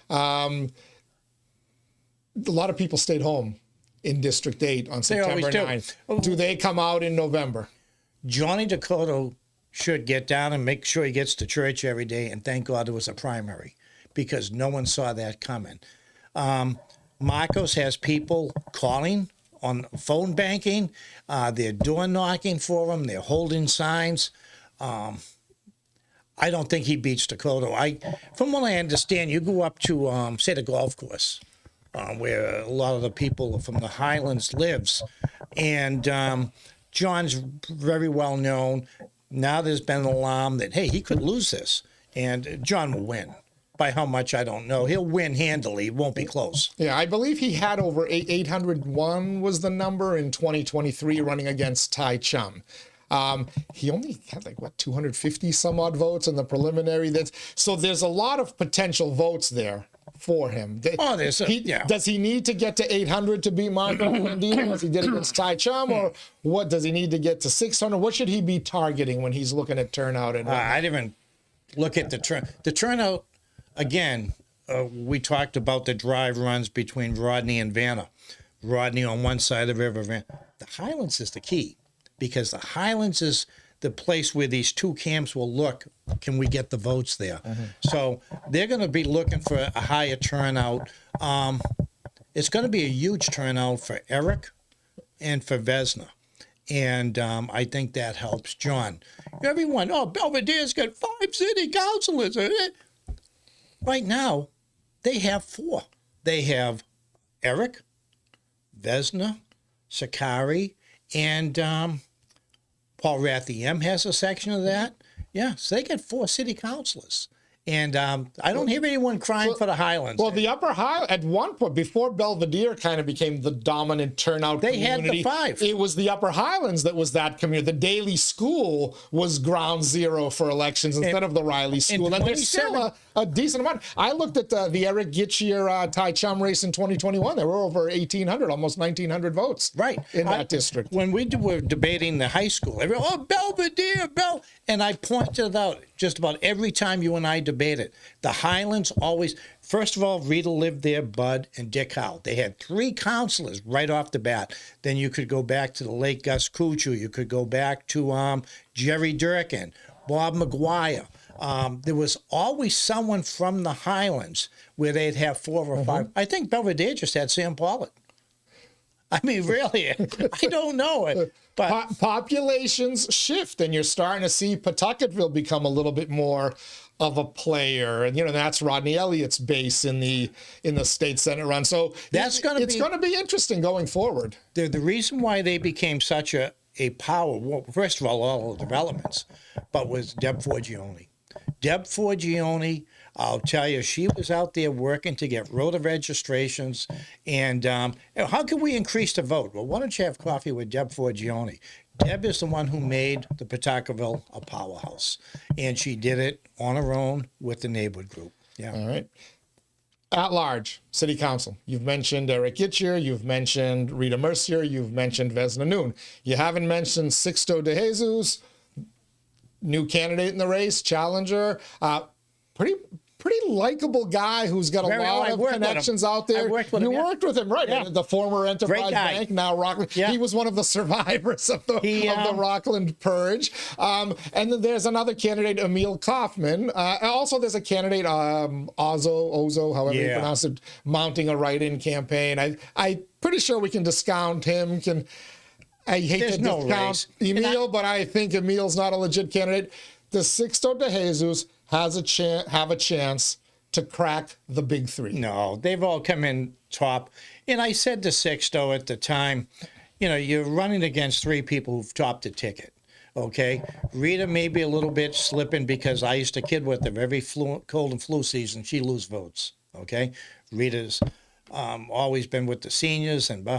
A lot of people stayed home in District 8 on September 9th. Do they come out in November? Johnny Dakota should get down and make sure he gets to church every day, and thank God there was a primary, because no one saw that coming. Marcos has people calling on phone banking. They're door knocking for him. They're holding signs. I don't think he beats Dakota. From what I understand, you go up to, say, the golf course, where a lot of the people from the Highlands lives. And John's very well known. Now there's been an alarm that, hey, he could lose this. And John will win. By how much, I don't know. He'll win handily. It won't be close. Yeah, I believe he had over 801 was the number in 2023 running against Tai Chum. He only had 250 some odd votes in the preliminary. So there's a lot of potential votes there for him. Does he need to get to 800 to beat Marco Candido as he did against Tai Chum, or what does he need to get to 600? What should he be targeting when he's looking at turnout? I didn't even look at the turnout. Again, we talked about the drive runs between Rodney and Vanna. Rodney on one side of the river. The Highlands is the key, because the Highlands is the place where these two camps will look. Can we get the votes there? Mm-hmm. So they're going to be looking for a higher turnout. It's going to be a huge turnout for Eric and for Vesna. And I think that helps John. Everyone, Belvedere's got 5 city councilors. Right now, they have 4. they have Eric, Vesna, Sakari, and Paul Rathiem has a section of that. Yeah, so they got 4 city councilors. And I don't hear anyone crying for the Highlands. Well, the Upper Highland, at one point, before Belvedere kind of became the dominant turnout community, had the 5. It was the Upper Highlands that was that community. The Daily School was ground zero for elections instead of the Riley School. And there's still a decent amount. I looked at the Eric 𝐿𝐥𝐲 𝐏𝐻𝐚 race in 2021. There were over 1,800, almost 1,900 votes in that district. When we were debating the high school, everyone, Belvedere, and I pointed out just about every time you and I debated, the Highlands always, first of all, Rita lived there, Bud, and Dick Howe. They had 3 councilors right off the bat. Then you could go back to the late Gus Kuchu. You could go back to Jerry Durkin, Bob McGuire. There was always someone from the Highlands where they'd have 4 or 5. I think Belvedere just had Sam Pollitt. I mean, really, I don't know it. But populations shift, and you're starting to see Pawtucketville become a little bit more of a player, and that's Rodney Elliott's base in the state senate run. So it's going to be interesting going forward. The reason why they became such a power, well, first of all the developments, but was Deb Forgione. Deb Forgione, I'll tell you, she was out there working to get voter registrations. And how can we increase the vote? Well, why don't you have coffee with Deb Forgione? Deb is the one who made the Pawtucketville a powerhouse. And she did it on her own with the neighborhood group. Yeah. All right. At large, city council. You've mentioned Eric 𝐿𝐥𝐲, you've mentioned Rita Mercier, you've mentioned Vesna Noon. You haven't mentioned Sixto DeJesus, new candidate in the race, challenger. Pretty likable guy who's got a lot of connections out there. You worked with him, right? Yeah. The former Enterprise Bank, now Rockland. Yeah. He was one of the survivors of the Rockland Purge. And then there's another candidate, Emil Kaufman. Also, there's a candidate, Ozo, however you pronounce it, mounting a write-in campaign. I'm pretty sure we can discount him. I hate to discount Emil, but I think Emil's not a legit candidate. Does Sixto DeJesus have a chance to crack the big 3? No, they've all come in top. And I said to Sixto at the time, you're running against 3 people who've topped the ticket. Okay, Rita may be a little bit slipping because I used to kid with her every cold and flu season. She lose votes. Okay, Rita's always been with the seniors, and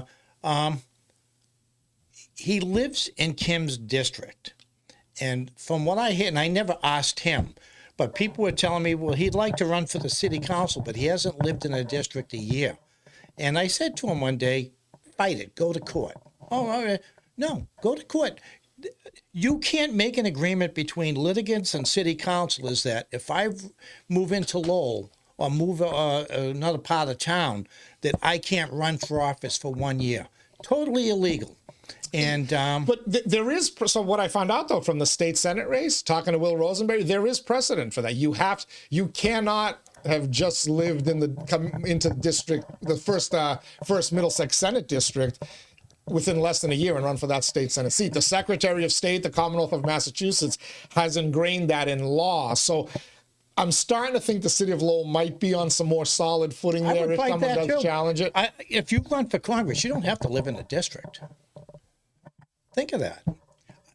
he lives in Kim's district. And from what I hear, and I never asked him, but people were telling me, well, he'd like to run for the city council, but he hasn't lived in a district a year. And I said to him one day, fight it, go to court. Oh, all right. No, go to court. You can't make an agreement between litigants and city councilors that if I move into Lowell or move another part of town, that I can't run for office for 1 year. Totally illegal. And but there is, so what I found out though from the state senate race, talking to Will Rosenberry, there is precedent for that. You cannot have just lived into the district, the first Middlesex Senate district, within less than a year and run for that state senate seat. The Secretary of State, the Commonwealth of Massachusetts, has ingrained that in law. So I'm starting to think the city of Lowell might be on some more solid footing there if someone does challenge it. If you run for Congress, you don't have to live in a district. Think of that.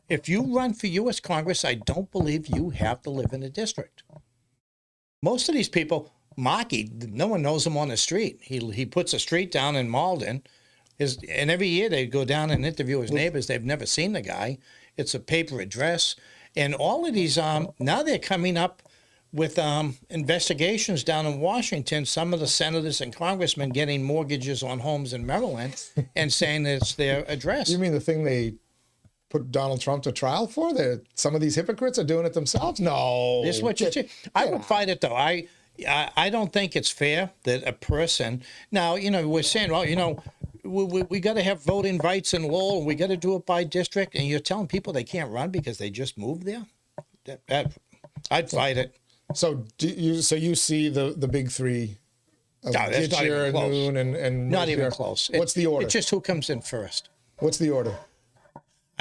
If you run for U.S. Congress, I don't believe you have to live in a district. Most of these people, Marty, no one knows him on the street. He puts a street down in Malden, and every year they go down and interview his neighbors. They've never seen the guy. It's a paper address. And all of these, now they're coming up with investigations down in Washington, some of the senators and congressmen getting mortgages on homes in Maryland and saying that it's their address. You mean the thing they put Donald Trump to trial for? Some of these hypocrites are doing it themselves? No. This is what you say. I would fight it, though. I don't think it's fair that a person... Now, we're saying, well, we got to have voting rights in Lowell. We got to do it by district. And you're telling people they can't run because they just moved there? I'd fight it. So you see the big 3 of 𝐿𝐥𝐲, Noon, and not even close. What's the order? It's just who comes in first. What's the order?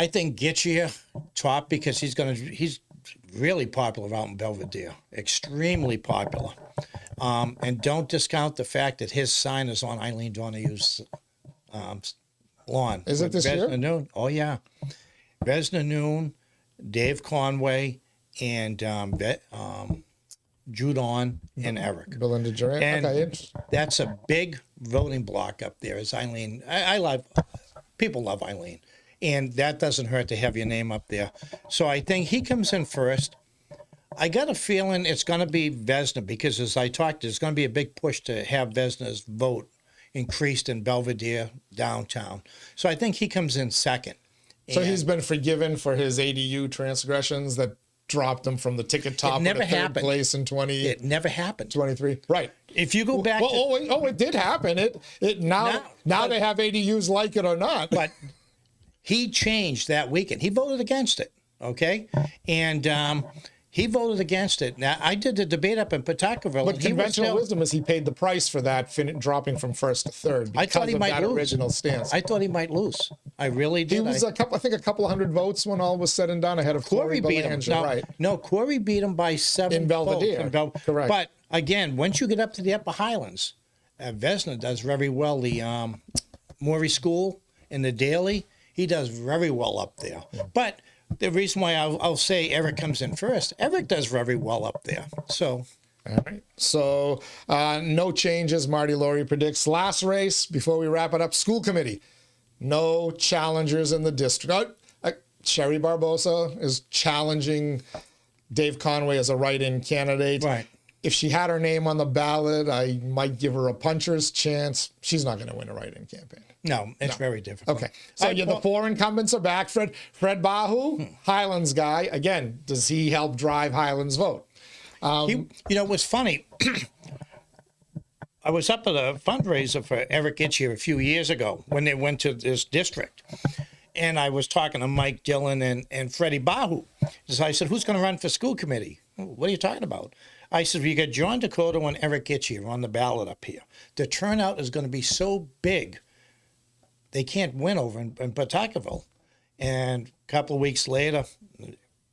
I think 𝐿𝐥𝐲 top because he's really popular out in Belvedere, extremely popular. And don't discount the fact that his sign is on Eileen Donahue's lawn. Is it this year? Noon. Oh, yeah. Vesna Noon, Dave Conway, and Judon and Eric. Belinda Durant. And Okay, interesting. that's a big voting block up there. Is Eileen? People love Eileen, and that doesn't hurt to have your name up there. So I think he comes in first. I got a feeling it's going to be Vesna because, as I talked, there's going to be a big push to have Vesna's vote increased in Belvedere downtown. So I think he comes in second. So he's been forgiven for his ADU transgressions that dropped him from the ticket top never to third happened. place in It never happened. 2023. Right. If you go back, It did happen. It now they have ADUs, like it or not. but he changed that weekend. He voted against it. Okay, and he voted against it. Now I did the debate up in Pawtuckaville. But and he was conventional still- wisdom is he paid the price for that, dropping from first to third because I thought he of might that lose. original stance. I thought he might lose. I really did. He was I think a couple hundred votes when all was said and done ahead of Corey Corey beat him. Belanger, right? No, Corey beat him by 7 In Belvedere. votes. Correct. But again, once you get up to the Upper Highlands, Vesna does very well. The Morey School and the Daily, he does very well up there. But the reason why I'll say Eric comes in first, Eric does very well up there. So All right. So no changes, Marty Laurie predicts. Last race, before we wrap it up, school committee. No challengers in the district. Sherry Barbosa is challenging Dave Conway as a write-in candidate. Right. If she had her name on the ballot, I might give her a puncher's chance. She's not going to win a write-in campaign. no, it's very difficult. Okay. So the four incumbents are back. Fred Bahu, Highlands guy. Again, does he help drive Highlands' vote? It was funny. I was up at a fundraiser for Eric 𝐃𝐚𝐢𝐥𝐲 a few years ago when they went to this district. And I was talking to Mike Dillon and Freddie Bahu. So I said, who's going to run for school committee? What are you talking about? I said, you got John Dakota and Eric 𝐃𝐚𝐢𝐥𝐲 on the ballot up here. The turnout is going to be so big, they can't win over in Pawtuckaville. And a couple of weeks later,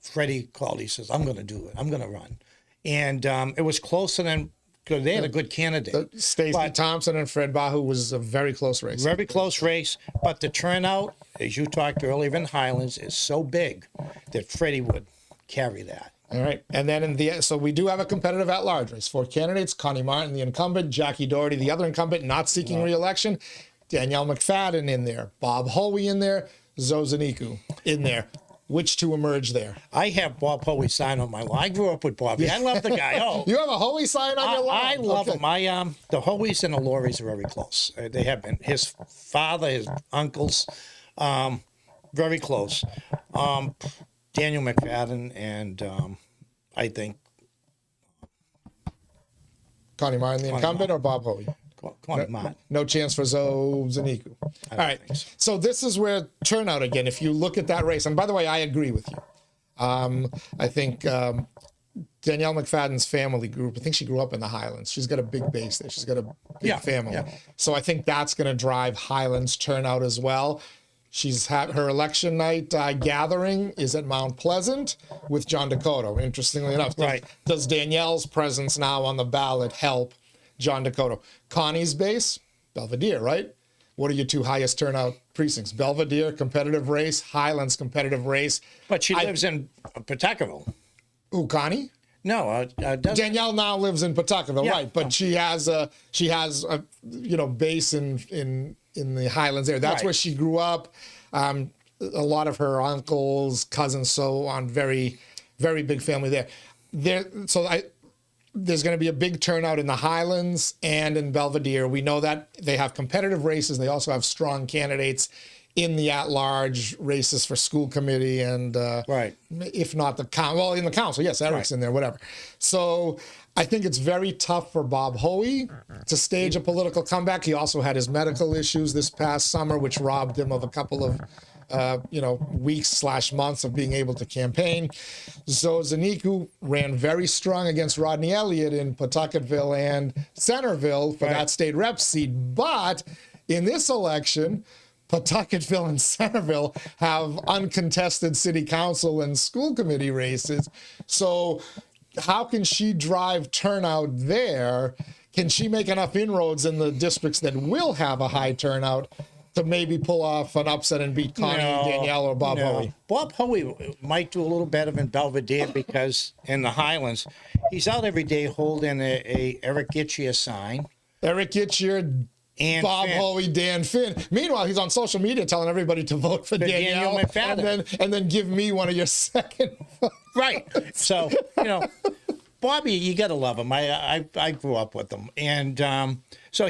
Freddie called. He says, I'm going to do it. I'm going to run. And it was closer than, because they had a good candidate. Stacey Thompson and Fred Bahu was a very close race. Very close race, but the turnout, as you talked earlier in Highlands, is so big that Freddie would carry that. All right. And then so we do have a competitive at-large race. 4 candidates: Connie Martin, the incumbent; Jackie Doherty, the other incumbent, not seeking re-election; Danielle McFadden in there; Bob Hoey in there; Zozaniku in there. Which two emerge there? I have Bob Hoey sign on my lawn. I grew up with Bobby. I love the guy. Oh, You have a Hoey sign on your lawn? I love him. The Hoeys and the Lauries are very close. They have been. His father, his uncles, very close. Daniel McFadden and I think Connie Martin, the incumbent, or Bob Hoey? Connie Martin. No chance for Zozaniku. All right. think So this is where turnout again. If you look at that race, and by the way, I agree with you. I think Danielle McFadden's family group, I think she grew up in the Highlands. She's got a big base there. She's got a big family. Yeah. So I think that's going to drive Highlands turnout as well. She's had her election night gathering is at Mount Pleasant with John Dakota. Interestingly enough, does Danielle's presence now on the ballot help John Dakota? Connie's base, Belvedere, right? What are your two highest turnout precincts? Belvedere, competitive race; Highlands, competitive race. But she lives in Pawtuckaville. Ooh, Connie? No, Danielle now lives in Pawtuckaville, right? But she has a base in the Highlands there. That's where she grew up. A lot of her uncles, cousins, so on, very, very big family there. There's going to be a big turnout in the Highlands and in Belvedere. We know that they have competitive races. They also have strong candidates in the at-large races for school committee and if not in the council. Yes, Eric's in there, whatever. So I think it's very tough for Bob Hoey to stage a political comeback. He also had his medical issues this past summer, which robbed him of a couple of weeks/months of being able to campaign. Zozaniku ran very strong against Rodney Elliott in Pawtuckaville and Centerville for that state rep seat. But in this election, Pawtuckaville and Centerville have uncontested city council and school committee races. So how can she drive turnout there? Can she make enough inroads in the districts that will have a high turnout to maybe pull off an upset and beat Connie, Danielle, or Bob Hoey? Bob Hoey might do a little better in Belvedere because in the Highlands, he's out every day holding a Eric Ghiggia sign. Eric Ghiggia, And Bob Finn. Hoey, Dan Finn. Meanwhile, he's on social media telling everybody to vote for Danielle and then give me one of your second votes. Right. So, Bobby, you got to love him. I grew up with him. And so,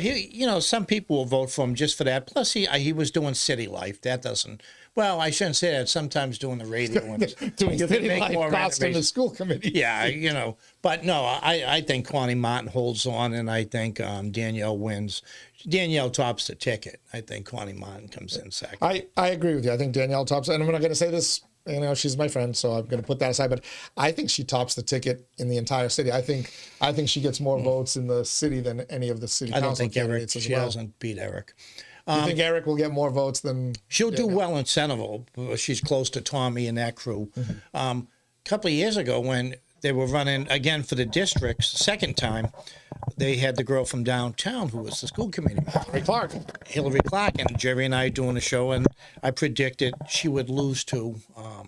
some people will vote for him just for that. Plus, he was doing city life. That doesn't, well, I shouldn't say that. Sometimes doing the radio. And Doing you can city make life more cost in the renovations. school committee. Yeah, But no, I think Connie Martin holds on, and I think Danielle wins. Danielle tops the ticket. I think Connie Martin comes in second. I agree with you. I think Danielle tops, and I'm not going to say this, she's my friend, so I'm going to put that aside, but I think she tops the ticket in the entire city. I think she gets more votes in the city than any of the city I council don't think Eric, candidates as she well. doesn't beat Eric. You think Eric will get more votes than... She'll do well in Centerville. She's close to Tommy and that crew. A couple of years ago when they were running again for the districts, second time, they had the girl from downtown who was the school committee member. Hillary Clark, and Jerry and I doing a show, and I predicted she would lose to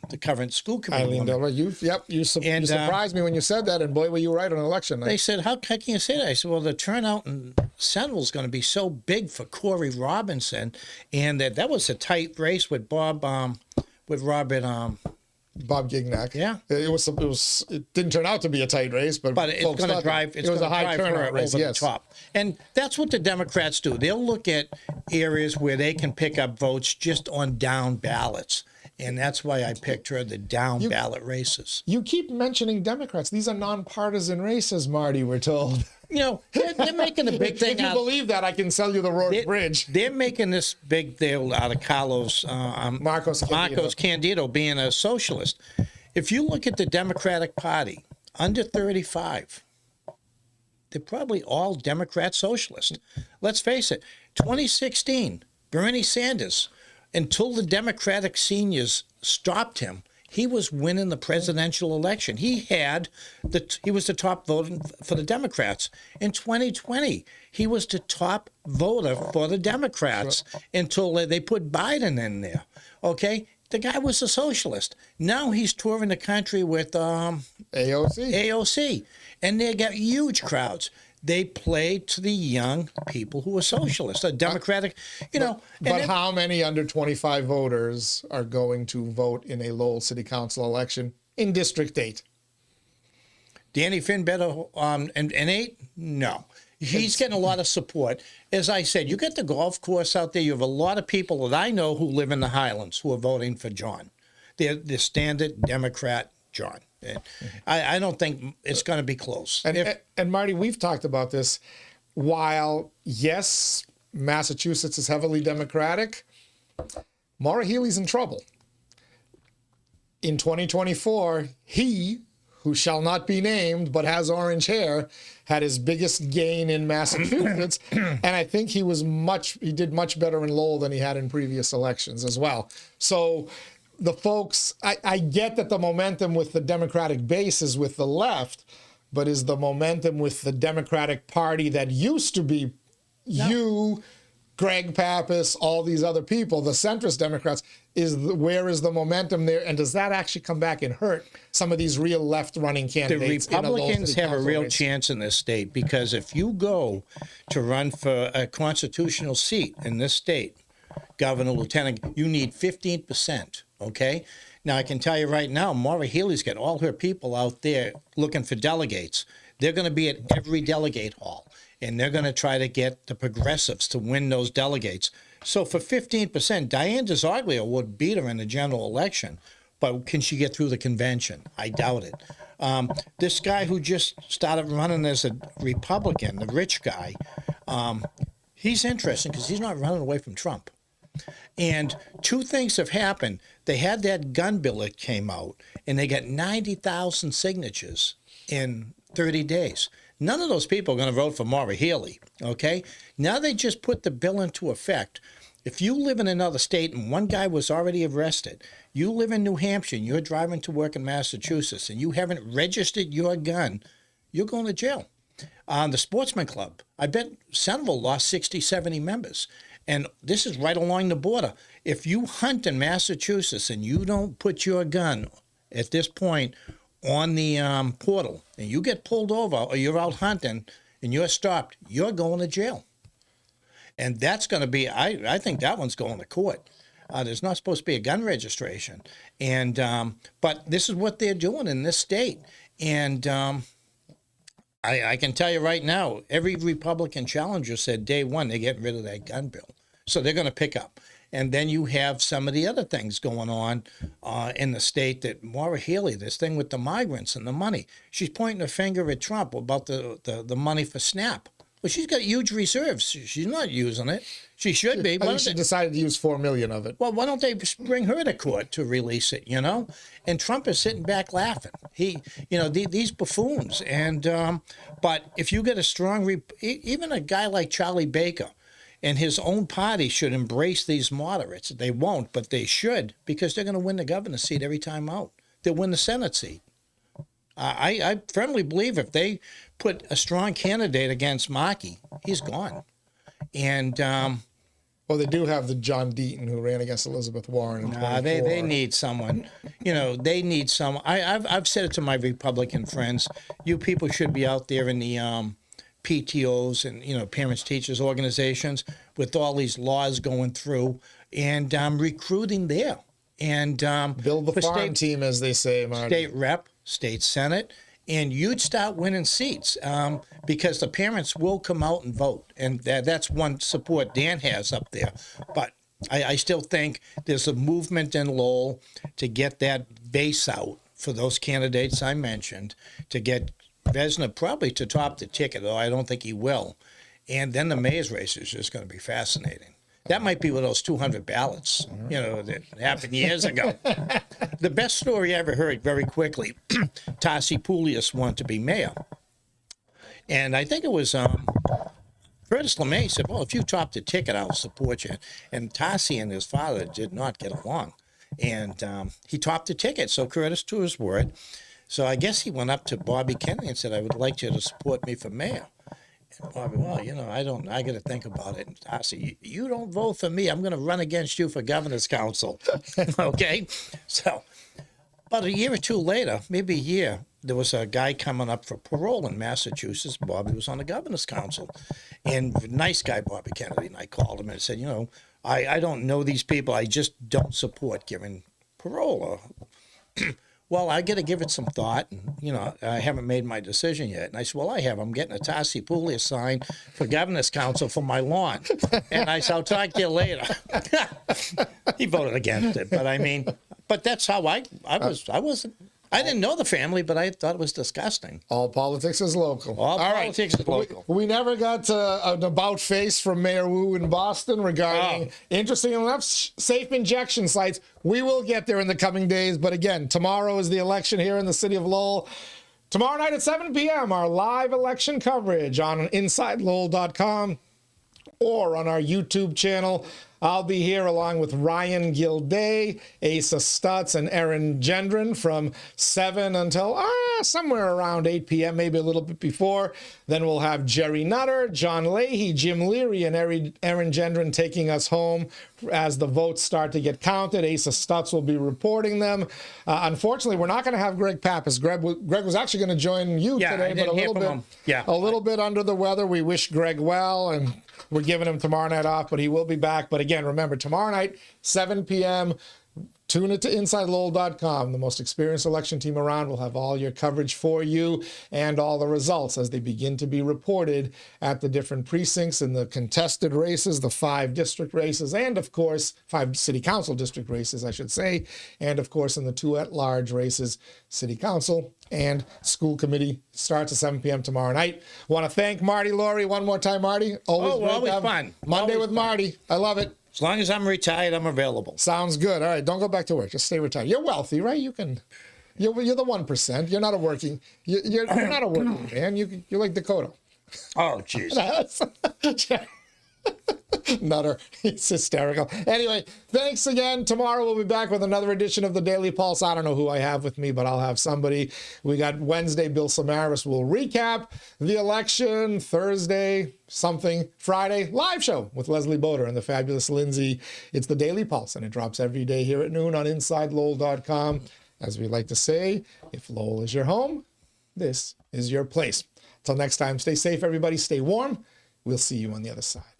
the current school committee Eileen member. Delver, you surprised me when you said that, and boy, were you right on election night. They said, how can you say that? I said, well, the turnout in Centerville is going to be so big for Corey Robinson, and that was a tight race with Robert. Bob Gignac. Yeah. It didn't turn out to be a tight race, but it's going to drive. It was a high turnout race. Over the top, and that's what the Democrats do. They'll look at areas where they can pick up votes just on down ballots, and that's why I picked her the down ballot races. You keep mentioning Democrats. These are nonpartisan races, Marty. We're told. They're making a big thing If you believe that, I can sell you the Road Bridge. They're making this big deal out of Marcos Candido being a socialist. If you look at the Democratic Party, under 35, they're probably all Democrat socialists. Let's face it, 2016, Bernie Sanders, until the Democratic seniors stopped him, he was winning the presidential election. He was the top voter for the Democrats. In 2020, he was the top voter for the Democrats until they put Biden in there. Okay? The guy was a socialist. Now he's touring the country with AOC. And they got huge crowds. They play to the young people who are socialists, a Democratic, But how many under 25 voters are going to vote in a Lowell City Council election in District 8? Danny Finn better in 8? No. He's getting a lot of support. As I said, you got the golf course out there. You have a lot of people that I know who live in the Highlands who are voting for John. They're the standard Democrat John. I don't think it's going to be close. And Marty, we've talked about this. While, yes, Massachusetts is heavily Democratic, Maura Healey's in trouble. In 2024, he, who shall not be named but has orange hair, had his biggest gain in Massachusetts. And I think he did much better in Lowell than he had in previous elections as well. So the folks, I get that the momentum with the Democratic base is with the left, but is the momentum with the Democratic Party that used to be you, Greg Pappas, all these other people, the centrist Democrats, where is the momentum there? And does that actually come back and hurt some of these real left-running candidates? The Republicans have a real chance in this state because if you go to run for a constitutional seat in this state, governor, lieutenant, you need 15%. Okay? Now, I can tell you right now, Maura Healey's got all her people out there looking for delegates. They're going to be at every delegate hall, and they're going to try to get the progressives to win those delegates. So for 15%, Diane DeZoglio would beat her in the general election, but can she get through the convention? I doubt it. This guy who just started running as a Republican, the rich guy, he's interesting because he's not running away from Trump. And two things have happened. They had that gun bill that came out, and they got 90,000 signatures in 30 days. None of those people are going to vote for Maura Healey, okay? Now they just put the bill into effect. If you live in another state and one guy was already arrested, you live in New Hampshire and you're driving to work in Massachusetts and you haven't registered your gun, you're going to jail. The Sportsman Club, I bet Centerville lost 60, 70 members. And this is right along the border. If you hunt in Massachusetts and you don't put your gun at this point on the portal and you get pulled over or you're out hunting and you're stopped, you're going to jail. And that's going to be, I think that one's going to court. There's not supposed to be a gun registration. And but this is what they're doing in this state. And I can tell you right now, every Republican challenger said day one they're getting rid of that gun bill. So they're going to pick up. And then you have some of the other things going on in the state that Maura Healey, this thing with the migrants and the money. She's pointing her finger at Trump about the money for SNAP. Well, she's got huge reserves. She's not using it. She should be. I think she decided to use $4 million of it. Well, why don't they bring her to court to release it, you know? And Trump is sitting back laughing. These buffoons. And but if you get a strong, even a guy like Charlie Baker and his own party should embrace these moderates. They won't, but they should, because they're going to win the governor's seat every time out. They'll win the Senate seat. I firmly believe if they put a strong candidate against Markey, he's gone. And well, they do have the John Deaton who ran against Elizabeth Warren in 24. They need someone. They need someone. I've said it to my Republican friends. You people should be out there in the PTOs and parents teachers organizations with all these laws going through and recruiting there and build the farm team, as they say, Marty. State rep, state senate, and you'd start winning seats because the parents will come out and vote. And that's one support Dan has up there. But I still think there's a movement in Lowell to get that base out for those candidates I mentioned, to get Vesna probably to top the ticket, though I don't think he will. And then the mayor's race is just going to be fascinating. That might be with those 200 ballots, that happened years ago. The best story I ever heard, very quickly, Tassi Poulias wanted to be mayor. And I think it was Curtis LeMay said, well, if you top the ticket, I'll support you. And Tassi and his father did not get along. And he topped the ticket, so Curtis, to his word. So I guess he went up to Bobby Kennedy and said, I would like you to support me for mayor. Bobby, well, I got to think about it. And I said, you don't vote for me. I'm going to run against you for governor's council. Okay? So, about a year or two later, maybe a year, there was a guy coming up for parole in Massachusetts. Bobby was on the governor's council. And nice guy, Bobby Kennedy, and I called him and said, I don't know these people. I just don't support giving parole. Well, I got to give it some thought, and, I haven't made my decision yet. And I said, well, I have. I'm getting a Tassi Poulias sign for governor's council for my lawn. And I said, I'll talk to you later. He voted against it, but that's how I didn't know the family, but I thought it was disgusting. All politics is local. All politics is local. We never got an about face from Mayor Wu in Boston regarding, interesting enough, safe injection sites. We will get there in the coming days. But again, tomorrow is the election here in the city of Lowell. Tomorrow night at 7 p.m., our live election coverage on InsideLowell.com or on our YouTube channel. I'll be here along with Ryan Gilday, Asa Stutz, and Erin Gendron from 7 until somewhere around 8 p.m., maybe a little bit before. Then we'll have Jerry Nutter, John Leahy, Jim Leary, and Erin Gendron taking us home as the votes start to get counted. Asa Stutz will be reporting them. Unfortunately, we're not going to have Greg Pappas. Greg was actually going to join you today, but a little bit under the weather. We wish Greg well, and we're giving him tomorrow night off, but he will be back. But again, remember, tomorrow night, 7 p.m., tune it to InsideLowell.com. The most experienced election team around will have all your coverage for you and all the results as they begin to be reported at the different precincts in the contested races, the 5 district races, and of course, 5 city council district races, I should say, and of course in the 2 at-large races, city council and school committee. Starts at 7 p.m. tomorrow night. Want to thank Marty Laurie one more time, Marty. Always fun. Monday with Marty. I love it. As long as I'm retired, I'm available. Sounds good. All right, don't go back to work. Just stay retired. You're wealthy, right? You're the 1%. You're not a working. You're not a working man. You're like Dakota. Oh, jeez. Nutter. It's hysterical. Anyway, thanks again. Tomorrow we'll be back with another edition of the Daily Pulse. I don't know who I have with me, but I'll have somebody. We got Wednesday, Bill Samaras will recap the election. Thursday, something. Friday, live show with Leslie Boder and the fabulous Lindsay. It's the Daily Pulse, and it drops every day here at noon on InsideLowell.com. As we like to say, if Lowell is your home, this is your place. Till next time, stay safe, everybody. Stay warm. We'll see you on the other side.